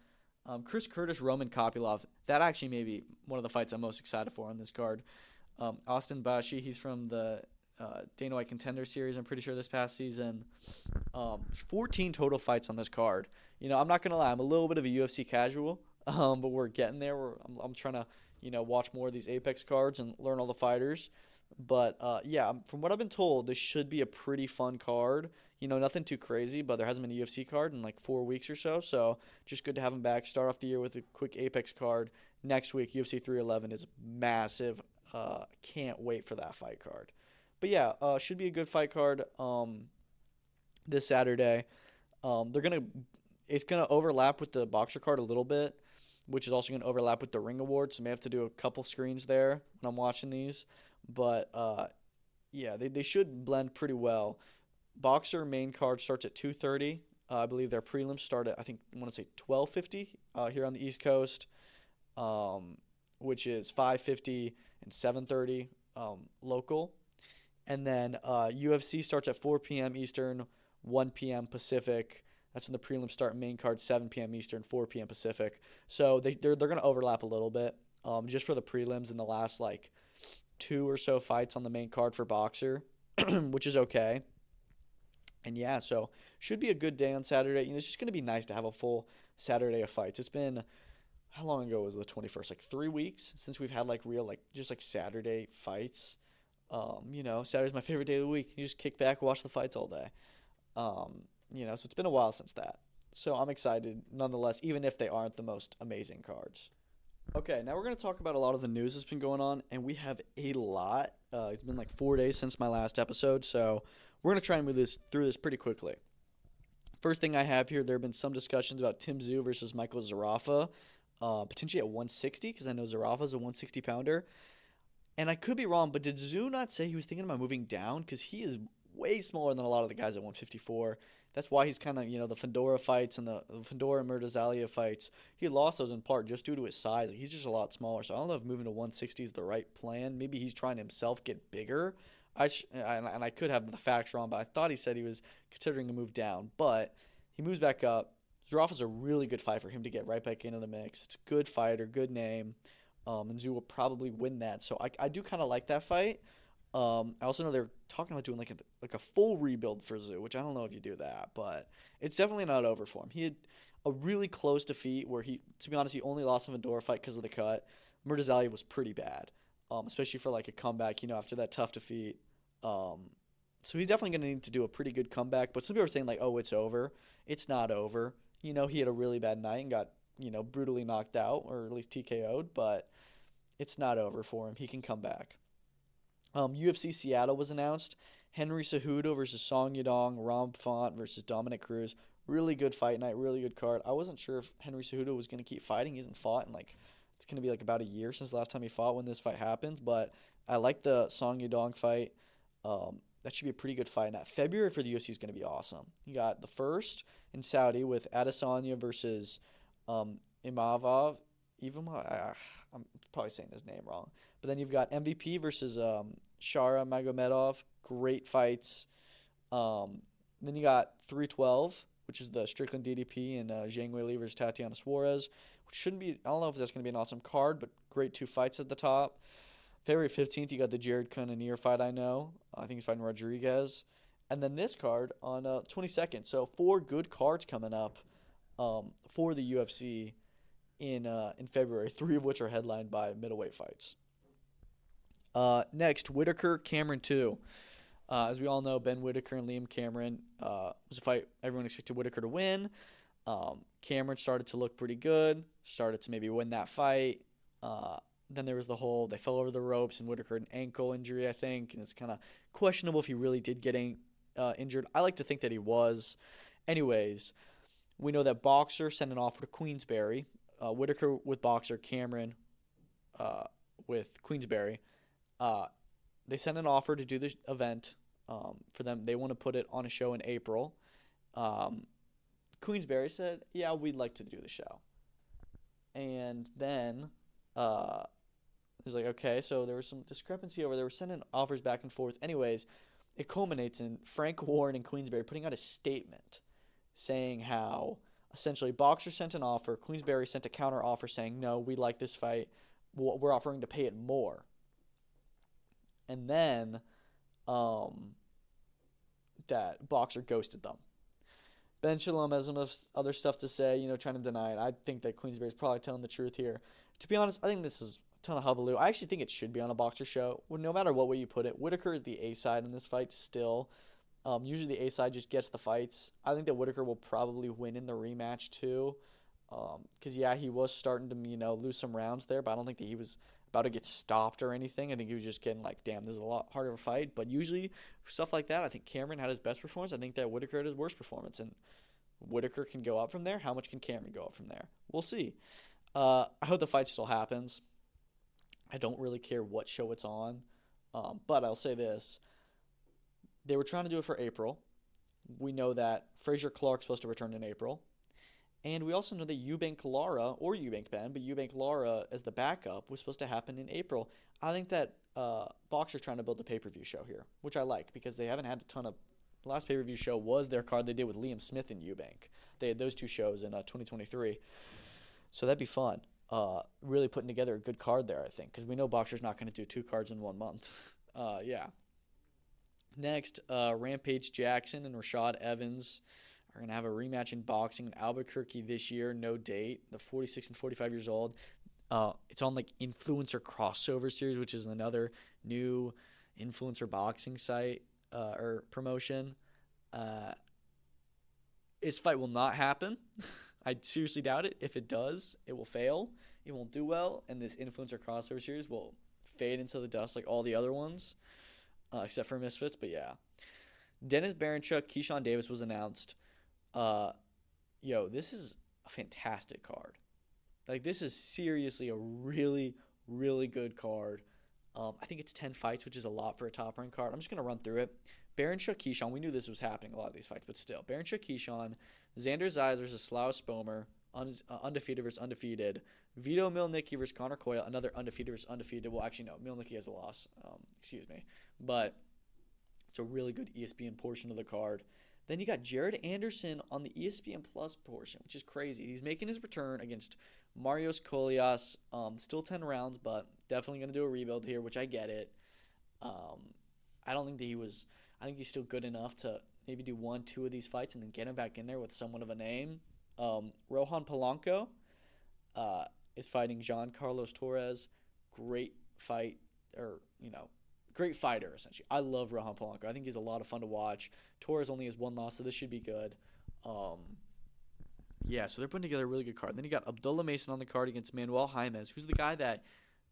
Chris Curtis, Roman Kopylov. That actually may be one of the fights I'm most excited for on this card. Austin Bashi, he's from the Dana White Contender Series, I'm pretty sure, this past season. 14 total fights on this card. I'm not going to lie, I'm a little bit of a UFC casual, but we're getting there. I'm trying to, watch more of these Apex cards and learn all the fighters. But, from what I've been told, this should be a pretty fun card. Nothing too crazy, but there hasn't been a UFC card in like 4 weeks or so. So just good to have him back. Start off the year with a quick Apex card. Next week, UFC 311 is massive. Can't wait for that fight card. But yeah, should be a good fight card this Saturday. It's gonna overlap with the boxer card a little bit, which is also gonna overlap with the Ring Awards. So I may have to do a couple screens there when I'm watching these. But they should blend pretty well. Boxer main card starts at 2:30. I believe their prelims start at, I want to say 12:50 here on the East Coast, which is 5:50 and 7:30 local. And then UFC starts at 4 p.m. Eastern, 1 p.m. Pacific. That's when the prelims start. Main card 7 p.m. Eastern, 4 p.m. Pacific. So they're going to overlap a little bit just for the prelims in the last like 2 or so fights on the main card for boxer, which is okay. And yeah, so should be a good day on Saturday. It's just going to be nice to have a full Saturday of fights. It's been, how long ago was the 21st? Like 3 weeks since we've had like real, like just like Saturday fights. Saturday's my favorite day of the week. You just kick back, watch the fights all day. So it's been a while since that. So I'm excited nonetheless, even if they aren't the most amazing cards. Okay, now we're going to talk about a lot of the news that's been going on, and we have a lot. It's been like 4 days since my last episode, so we're going to try and move through this pretty quickly. First thing I have here, there have been some discussions about Tim Tszyu versus Michael Zarafa, potentially at 160, because I know Zarafa's a 160-pounder. And I could be wrong, but did Tszyu not say he was thinking about moving down? Because he is way smaller than a lot of the guys at 154. That's why he's kind of, the Fedora fights and the Fedora and Murtazalia fights, he lost those in part just due to his size. He's just a lot smaller. So I don't know if moving to 160 is the right plan. Maybe he's trying to himself get bigger. And I could have the facts wrong, but I thought he said he was considering a move down. But he moves back up. Zarafa's a really good fight for him to get right back into the mix. It's a good fighter, good name. And Tszyu will probably win that. So I do kind of like that fight. I also know they're talking about doing like a full rebuild for Tszyu, which I don't know if you do that, but it's definitely not over for him. He had a really close defeat where to be honest, he only lost a Fedora fight because of the cut. Murtazalia was pretty bad, especially for like a comeback, after that tough defeat. So he's definitely going to need to do a pretty good comeback. But some people are saying like, oh, it's over. It's not over. He had a really bad night and got brutally knocked out, or at least TKO'd, but it's not over for him. He can come back. UFC Seattle was announced. Henry Cejudo versus Song Yadong. Ram Font versus Dominic Cruz. Really good fight night, really good card. I wasn't sure if Henry Cejudo was going to keep fighting. He hasn't fought in it's going to be about a year since the last time he fought when this fight happens, but I like the Song Yadong fight. That should be a pretty good fight. Now, February for the UFC is going to be awesome. You got the first in Saudi with Adesanya versus Imavov. I'm probably saying his name wrong. But then you've got MVP versus Shara Magomedov. Great fights. Then you got 312, which is the Strickland DDP, and Zhang Weili versus Tatiana Suarez, which shouldn't be, I don't know if that's going to be an awesome card, but great 2 fights at the top. February 15th, you got the Jared Cannonier fight, I know. I think he's fighting Rodriguez. And then this card on 22nd. So 4 good cards coming up for the UFC in February, 3 of which are headlined by middleweight fights. Next, Whitaker Cameron 2. As we all know, Ben Whitaker and Liam Cameron was a fight everyone expected Whitaker to win. Cameron started to look pretty good, started to maybe win that fight. Then there was the whole, they fell over the ropes and Whitaker had an ankle injury, I think, and it's kind of questionable if he really did get injured. I like to think that he was. Anyways, we know that Boxer sent an offer to Queensberry. Whitaker with Boxer, Cameron with Queensberry. They sent an offer to do the event for them. They want to put it on a show in April. Queensberry said, yeah, we'd like to do the show. And then it was like, okay, so there was some discrepancy over there. We're sending offers back and forth. Anyways, it culminates in Frank Warren and Queensberry putting out a statement saying how essentially Boxer sent an offer, Queensberry sent a counter offer saying, no, we like this fight. We're offering to pay it more. And then that Boxer ghosted them. Ben Shalom has some other stuff to say, trying to deny it. I think that Queensberry's probably telling the truth here. To be honest, I think this is a ton of hullabaloo. I actually think it should be on a Boxer show. Well, no matter what way you put it, Whitaker is the A-side in this fight still. Usually the A-side just gets the fights. I think that Whitaker will probably win in the rematch too. Because, he was starting to, lose some rounds there, but I don't think that he was about to get stopped or anything. I think he was just getting like, damn, this is a lot harder of a fight. But usually for stuff like that, I think Cameron had his best performance. I think that Whitaker had his worst performance. And Whitaker can go up from there. How much can Cameron go up from there? We'll see. I hope the fight still happens. I don't really care what show it's on. But I'll say this. They were trying to do it for April. We know that Frazier Clark's supposed to return in April. And we also know that Eubank Lara, or Eubank Ben, but Eubank Lara as the backup was supposed to happen in April. I think that Boxer's trying to build a pay-per-view show here, which I like because they haven't had a ton of. The last pay-per-view show was their card they did with Liam Smith and Eubank. They had those two shows in 2023. So that'd be fun. Really putting together a good card there, I think, because we know Boxer's not going to do 2 cards in 1 month. Next, Rampage Jackson and Rashad Evans are going to have a rematch in boxing in Albuquerque this year. No date. They're 46 and 45 years old. It's on like Influencer Crossover Series, which is another new influencer boxing site or promotion. This fight will not happen. I seriously doubt it. If it does, it will fail. It won't do well, and this Influencer Crossover Series will fade into the dust like all the other ones, except for Misfits. But yeah, Dennis Baranchuk, Keyshawn Davis was announced. This is a fantastic card. Like, this is seriously a really, really good card. I think it's 10 fights, which is a lot for a top-ranked card. I'm just going to run through it. Baranchuk, Keyshawn, we knew this was happening, a lot of these fights, but still. Baranchuk, Keyshawn, Xander Zayas versus Slaus Spomer, undefeated versus undefeated. Vito Milnicki versus Connor Coyle, another undefeated versus undefeated. Well, actually, no, Milnicki has a loss. But it's a really good ESPN portion of the card. Then you got Jared Anderson on the ESPN Plus portion, which is crazy. He's making his return against Marios Kolias. Still 10 rounds, but definitely going to do a rebuild here, which I get it. I don't think that he was – I think he's still good enough to maybe do 1-2 of these fights and then get him back in there with somewhat of a name. Rohan Polanco is fighting Jean Carlos Torres. Great fight great fighter, essentially. I love Rohan Polanco. I think he's a lot of fun to watch. Torres only has 1 loss, so this should be good. So they're putting together a really good card. Then you got Abdullah Mason on the card against Manuel Jaimes, who's the guy that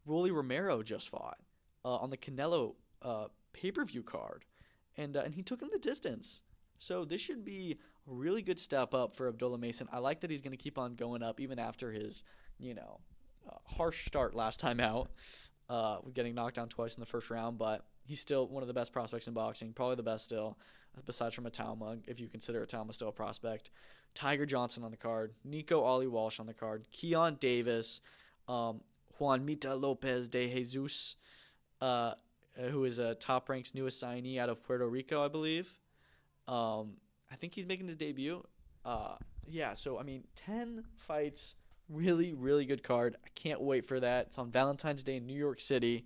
Rolly Romero just fought on the Canelo pay-per-view card. And he took him the distance. So this should be a really good step up for Abdullah Mason. I like that he's going to keep on going up even after his, harsh start last time out. With getting knocked down twice in the first round, but he's still one of the best prospects in boxing, probably the best still, besides from Atalma, if you consider Atalma still a prospect. Tiger Johnson on the card, Nico Ollie Walsh on the card, Keon Davis, Juanmita Lopez de Jesus, who is a top-ranked new assignee out of Puerto Rico, I believe. I think he's making his debut. 10 fights. Really, really good card. I can't wait for that. It's on Valentine's Day in New York City.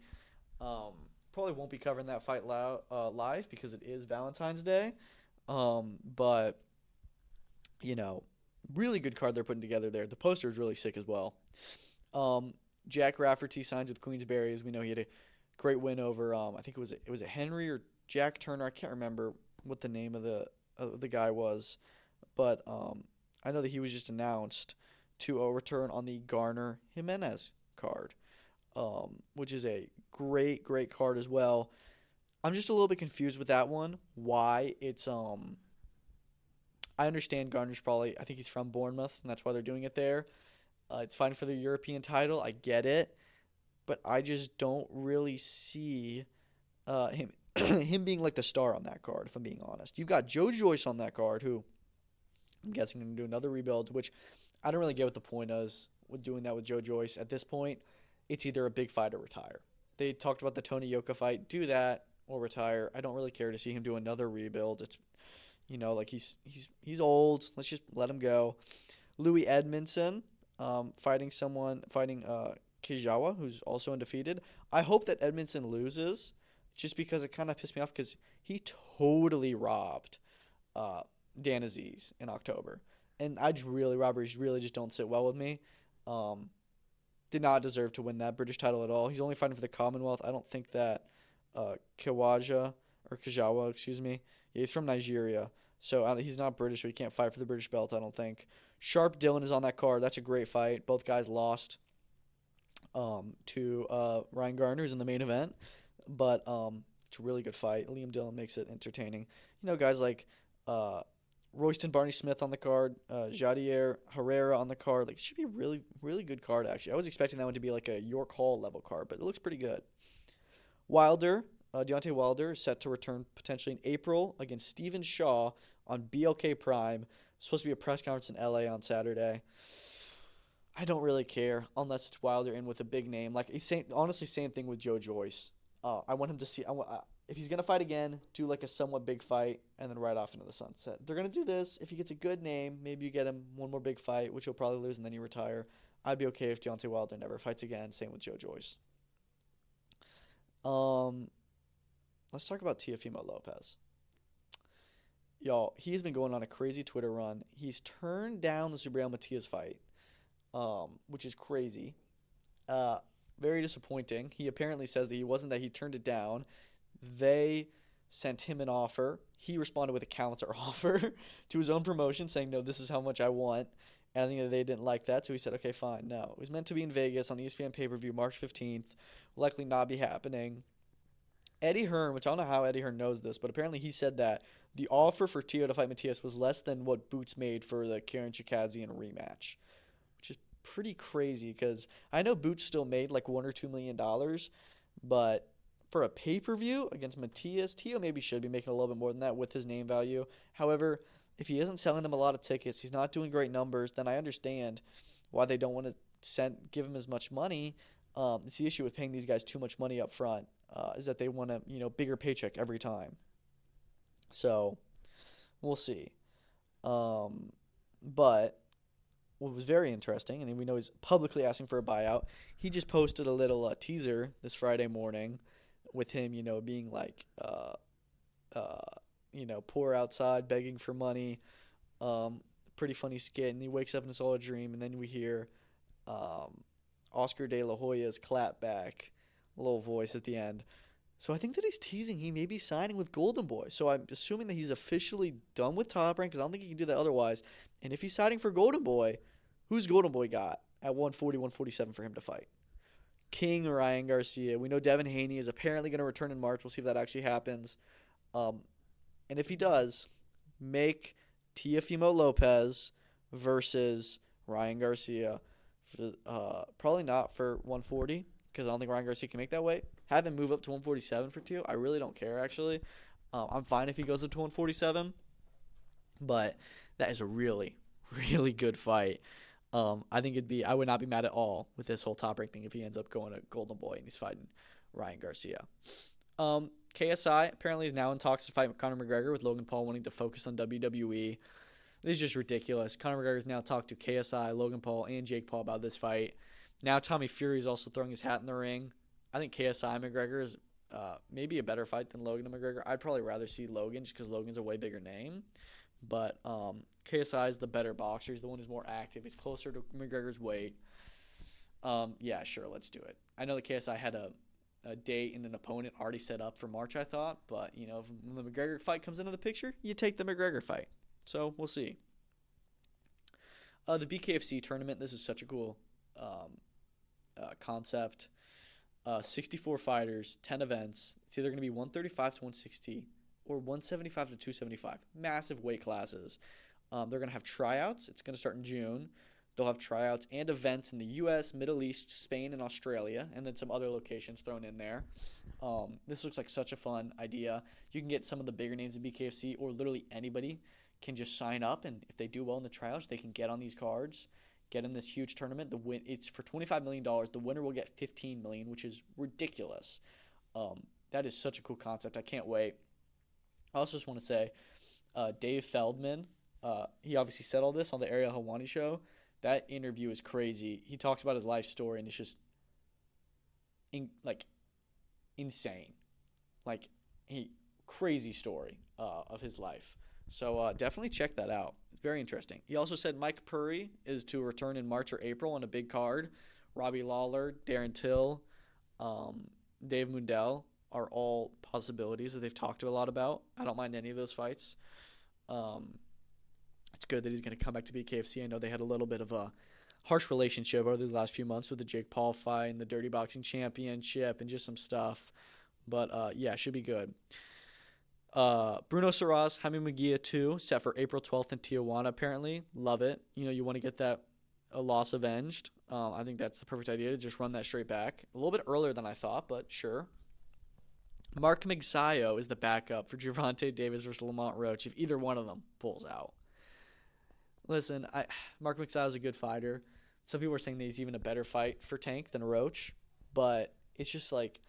Probably won't be covering that fight live because it is Valentine's Day. But really good card they're putting together there. The poster is really sick as well. Jack Rafferty signs with Queensberry. As we know, he had a great win over I think it was a Henry or Jack Turner. I can't remember what the name of the guy was, but I know that he was just announced to return on the Garner Jimenez card, which is a great card as well. I'm just a little bit confused with that one. Why it's I understand Garner's probably, I think he's from Bournemouth, and that's why they're doing it there. It's fighting for the European title. I get it, but I just don't really see him him being like the star on that card, if I'm being honest. You've got Joe Joyce on that card, who I'm guessing going to do another rebuild, which I don't really get what the point is with doing that with Joe Joyce. At this point, it's either a big fight or retire. They talked about the Tony Yoka fight. Do that or retire. I don't really care to see him do another rebuild. It's, like he's old. Let's just let him go. Louis Edmondson fighting Kijawa, who's also undefeated. I hope that Edmondson loses, just because it kind of pissed me off because he totally robbed Dan Aziz in October. And robberies really just don't sit well with me. Did not deserve to win that British title at all. He's only fighting for the Commonwealth. I don't think that Kijawa, he's from Nigeria. So he's not British, so he can't fight for the British belt, I don't think. Sharp Dillon is on that card. That's a great fight. Both guys lost to Ryan Garner, who's in the main event. But it's a really good fight. Liam Dillon makes it entertaining. Guys like Royston Barney-Smith on the card, Jadier Herrera on the card. It should be a really, really good card, actually. I was expecting that one to be like a York Hall level card, but it looks pretty good. Deontay Wilder is set to return potentially in April against Steven Shaw on BLK Prime. It's supposed to be a press conference in LA on Saturday. I don't really care unless it's Wilder in with a big name. Honestly, same thing with Joe Joyce. I want him to see. If he's gonna fight again, do like a somewhat big fight and then ride off into the sunset. They're gonna do this. If he gets a good name, maybe you get him one more big fight, which he'll probably lose, and then you retire. I'd be okay if Deontay Wilder never fights again. Same with Joe Joyce. Let's talk about Teofimo Lopez. Y'all, he's been going on a crazy Twitter run. He's turned down the Subriel Matias fight, which is crazy. Very disappointing. He apparently says that he turned it down. They sent him an offer. He responded with a counter offer to his own promotion saying, no, this is how much I want. And I think that they didn't like that, so he said, okay, fine, no. It was meant to be in Vegas on the ESPN pay-per-view March 15th. Will likely not be happening. Eddie Hearn, which I don't know how Eddie Hearn knows this, but apparently he said that the offer for Teo to fight Matias was less than what Boots made for the Karen Chikadzian rematch, which is pretty crazy because I know Boots still made like $1 or $2 million, but for a pay-per-view against Matias, Teo maybe should be making a little bit more than that with his name value. However, if he isn't selling them a lot of tickets, he's not doing great numbers, then I understand why they don't want to give him as much money. It's the issue with paying these guys too much money up front, is that they want a bigger paycheck every time. So we'll see. But what was very interesting, and we know he's publicly asking for a buyout, he just posted a little teaser this Friday morning with him, being like, poor outside, begging for money. Pretty funny skit, and he wakes up and it's all a dream, and then we hear Oscar De La Hoya's clap back, little voice at the end. So I think that he's teasing he may be signing with Golden Boy. So I'm assuming that he's officially done with Top Rank because I don't think he can do that otherwise. And if he's signing for Golden Boy, who's Golden Boy got at 140, 147 for him to fight? King Ryan Garcia. We know Devin Haney is apparently going to return in March. We'll see if that actually happens. And if he does, make Teofimo Lopez versus Ryan Garcia. Probably not for 140 because I don't think Ryan Garcia can make that weight. Have him move up to 147 for Teo. I really don't care, actually. I'm fine if he goes up to 147. But that is a really, really good fight. I think I would not be mad at all with this whole top rank thing if he ends up going to Golden Boy and he's fighting Ryan Garcia. KSI apparently is now in talks to fight Conor McGregor, with Logan Paul wanting to focus on WWE. This is just ridiculous. Conor McGregor has now talked to KSI, Logan Paul, and Jake Paul about this fight. Now Tommy Fury is also throwing his hat in the ring. I think KSI McGregor is maybe a better fight than Logan and McGregor. I'd probably rather see Logan just because Logan's a way bigger name. But KSI is the better boxer. He's the one who's more active. He's closer to McGregor's weight. Yeah, sure, let's do it. I know that KSI had a date and an opponent already set up for March, I thought. But, you know, when the McGregor fight comes into the picture, you take the McGregor fight. So we'll see. The BKFC tournament, this is such a cool concept. 64 fighters, 10 events. It's either going to be 135 to 160 or 175 to 275. Massive weight classes. They're going to have tryouts. It's going to start in June. They'll have tryouts and events in the U.S., Middle East, Spain, and Australia, and then some other locations thrown in there. This looks like such a fun idea. You can get some of the bigger names in BKFC, or literally anybody can just sign up, and if they do well in the tryouts, they can get on these cards, get in this huge tournament. It's for $25 million. The winner will get $15 million, which is ridiculous. That is such a cool concept. I can't wait. I also just want to say, Dave Feldman, he obviously said all this on the Ariel Helwani show. That interview is crazy. He talks about his life story, and it's just insane. Crazy story of his life. So definitely check that out. Very interesting. He also said Mike Purry is to return in March or April on a big card. Robbie Lawler, Darren Till, Dave Mundell are all possibilities that they've talked to a lot about. I don't mind any of those fights. It's good that he's going to come back to BKFC. I know they had a little bit of a harsh relationship over the last few months with the Jake Paul fight and the Dirty Boxing Championship and just some stuff. But, yeah, should be good. Bruno Saraz, Jaime Munguia 2, set for April 12th in Tijuana, apparently. Love it. You know, you want to get that loss avenged. I think that's the perfect idea to just run that straight back. A little bit earlier than I thought, but sure. Mark Magsayo is the backup for Gervonta Davis versus Lamont Roach if either one of them pulls out. Listen, Mark Magsayo is a good fighter. Some people are saying that he's even a better fight for Tank than Roach, but it's just like,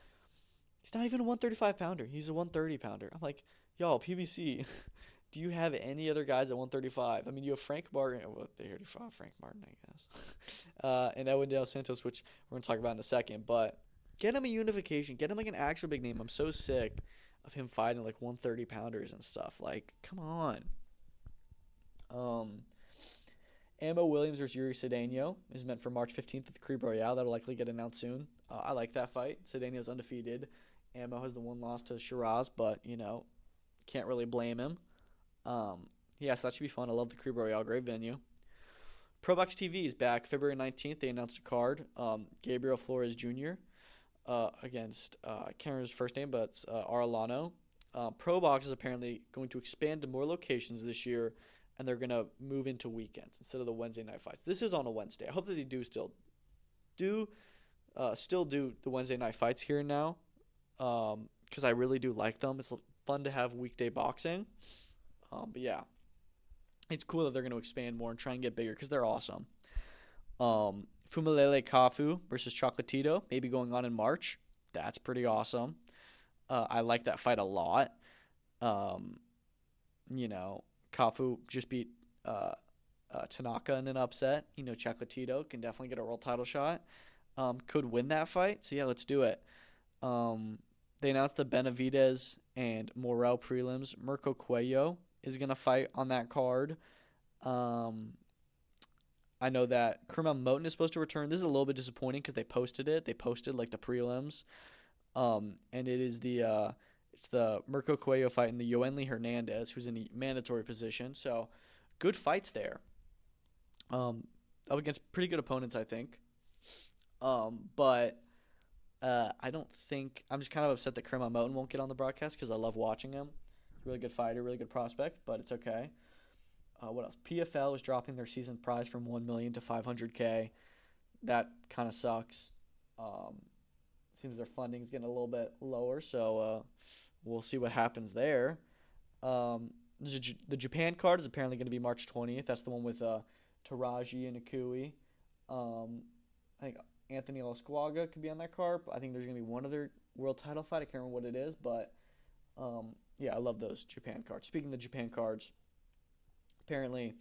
he's not even a 135-pounder. He's a 130-pounder. I'm like, y'all, PBC, do you have any other guys at 135? I mean, you have Frank Martin. Well, they already fought Frank Martin, I guess. And Edwin De Los Santos, which we're going to talk about in a second. But get him a unification. Get him like an actual big name. I'm so sick of him fighting like 130-pounders and stuff. Like, come on. Ammo Williams versus Yuri Cedeno is meant for March 15th at the Creed Royale. That'll likely get announced soon. I like that fight. Cedeño's undefeated. Ammo has the one loss to Shiraz, but, you know, can't really blame him. Yeah, so that should be fun. I love the Creed Royale. Great venue. ProBox TV is back February 19th. They announced a card. Gabriel Flores Jr. Against, I can't remember his first name, but it's Arellano. ProBox is apparently going to expand to more locations this year, and they're going to move into weekends instead of the Wednesday night fights. This is on a Wednesday. I hope that they still do the Wednesday night fights here and now, because I really do like them. It's fun to have weekday boxing. But yeah, it's cool that they're going to expand more and try and get bigger because they're awesome. Fumilele Kafu versus Chocolatito, maybe going on in March. That's pretty awesome. I like that fight a lot. You know, Kafu just beat Tanaka in an upset. You know, Chocolatito can definitely get a world title shot. Could win that fight. So, yeah, let's do it. They announced the Benavidez and Morel prelims. Mirko Cuello is going to fight on that card. I know that Kermel Moten is supposed to return. This is a little bit disappointing because they posted it. They posted, like, the prelims. And it is it's the Mirko Cuello fight and the Yoenli Hernandez, who's in the mandatory position. So, good fights there. Up against pretty good opponents, I think. But I don't think – I'm just kind of upset that Kermel Moten won't get on the broadcast because I love watching him. Really good fighter, really good prospect, but it's okay. What else? PFL is dropping their season prize from $1 million to $500K. That kind of sucks. Seems their funding is getting a little bit lower, so we'll see what happens there. The Japan card is apparently going to be March 20th. That's the one with Taraji and Akui. I think Anthony Lasquaga could be on that card. I think there's going to be one other world title fight. I can't remember what it is, but yeah, I love those Japan cards. Speaking of the Japan cards, apparently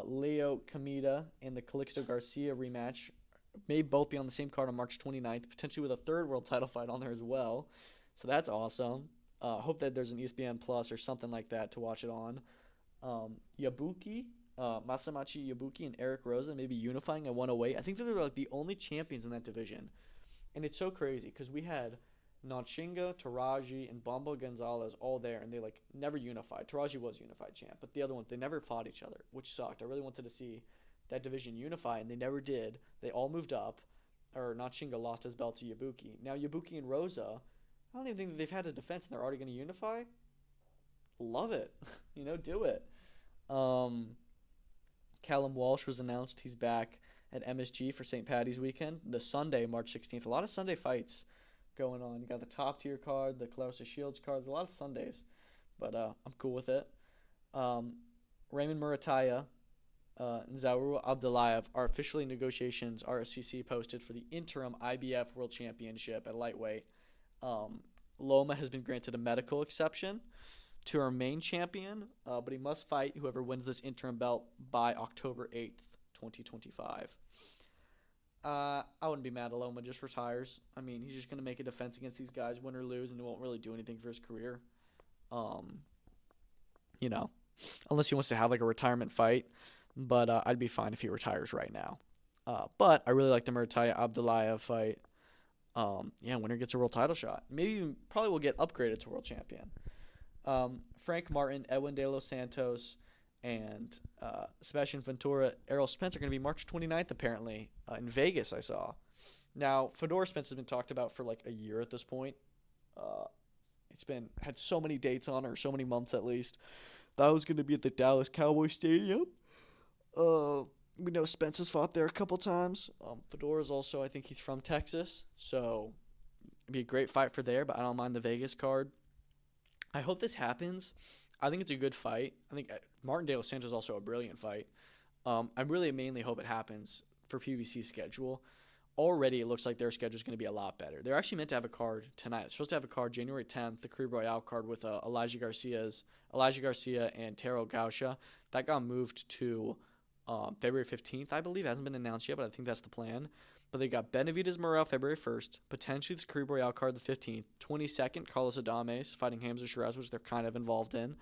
Leo Kamita and the Calixto Garcia rematch may both be on the same card on March 29th, potentially with a third world title fight on there as well. So that's awesome. Hope that there's an ESPN Plus or something like that to watch it on. Yabuki, Masamachi Yabuki and Eric Rosa maybe unifying at 108. I think that they're like the only champions in that division. And it's so crazy because we had Nanshinga, Taraji, and Bombo Gonzalez all there, and they like never unified. Taraji was unified champ, but the other one, they never fought each other, which sucked. I really wanted to see that division unify, and they never did. They all moved up, or Nanshinga lost his belt to Yabuki. Now Yabuki and Rosa, I don't even think that they've had a defense, and they're already going to unify. Love it, do it. Um, Callum Walsh was announced. He's back at MSG for St. Patty's weekend, the Sunday, March 16th. A lot of Sunday fights going on. You got the top tier card, the Clarissa Shields card, a lot of Sundays, but I'm cool with it. Raymond Murataya and Zauru Abdulayev are officially negotiations. RSCC posted for the interim IBF World Championship at lightweight. Loma has been granted a medical exception to our main champion, but he must fight whoever wins this interim belt by October 8th, 2025. I wouldn't be mad if Loma just retires. I mean, he's just going to make a defense against these guys, win or lose, and he won't really do anything for his career. Unless he wants to have like a retirement fight. But I'd be fine if he retires right now. But I really like the Murataya Abdulayev fight. Winner gets a world title shot. Maybe probably will get upgraded to world champion. Frank Martin, Edwin De Los Santos, and Sebastian Ventura, Errol Spence are going to be March 29th, apparently, in Vegas, I saw. Now, Fedor Spence has been talked about for like a year at this point. It's had so many dates on it, or so many months at least. That was going to be at the Dallas Cowboys Stadium. We know Spence has fought there a couple times. Fedor is also, I think he's from Texas, so it'd be a great fight for there, but I don't mind the Vegas card. I hope this happens. I think it's a good fight. I think Martin De Los Santos is also a brilliant fight. I really mainly hope it happens for PBC's schedule. Already it looks like their schedule is going to be a lot better. They're actually meant to have a card tonight. They're supposed to have a card January 10th, the Career Royale card with Elijah Garcia and Taro Gausha. That got moved to February 15th, I believe. It hasn't been announced yet, but I think that's the plan. But they got Benavidez Morel February 1st, potentially this Career Royale card the 15th, 22nd, Carlos Adames fighting Hamza Shiraz, which they're kind of involved in.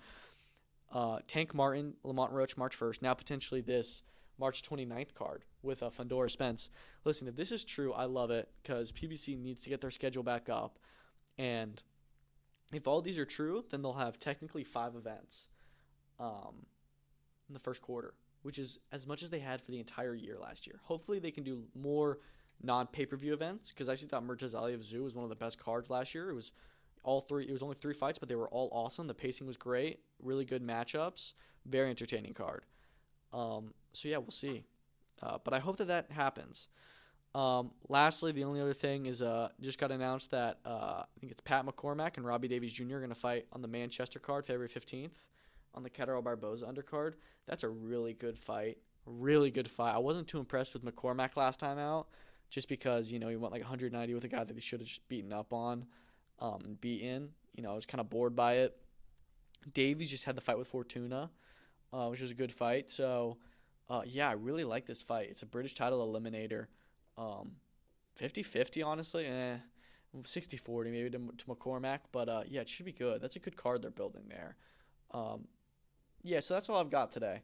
Tank Martin, Lamont Roach March 1st, now potentially this March 29th card with Fedor Spence. Listen, if this is true, I love it because PBC needs to get their schedule back up. And if all these are true, then they'll have technically 5 events in the first quarter, which is as much as they had for the entire year last year. Hopefully they can do more non-pay-per-view events because I actually thought Murtaza Aliyev Zoo was one of the best cards last year. It was only 3 fights, but they were all awesome. The pacing was great, really good matchups, very entertaining card. We'll see. But I hope that happens. Lastly, the only other thing is just got announced that I think it's Pat McCormack and Robbie Davies Jr. are going to fight on the Manchester card February 15th on the Ketaro Barboza undercard. That's a really good fight. Really good fight. I wasn't too impressed with McCormack last time out just because, he went like 190 with a guy that he should have just beaten up on and beaten. I was kind of bored by it. Davies just had the fight with Fortuna, which was a good fight. So, I really like this fight. It's a British title eliminator. 50-50, honestly. 60-40 maybe to McCormack. But, it should be good. That's a good card they're building there. So that's all I've got today.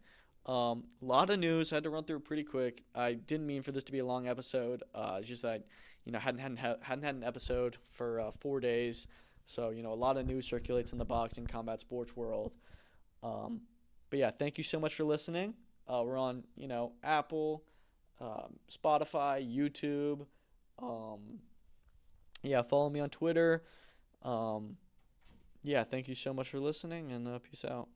A lot of news. I had to run through it pretty quick. I didn't mean for this to be a long episode. It's just that, hadn't had an episode for 4 days. So, a lot of news circulates in the boxing combat sports world. Thank you so much for listening. We're on, Apple, Spotify, YouTube. Follow me on Twitter. Thank you so much for listening, and peace out.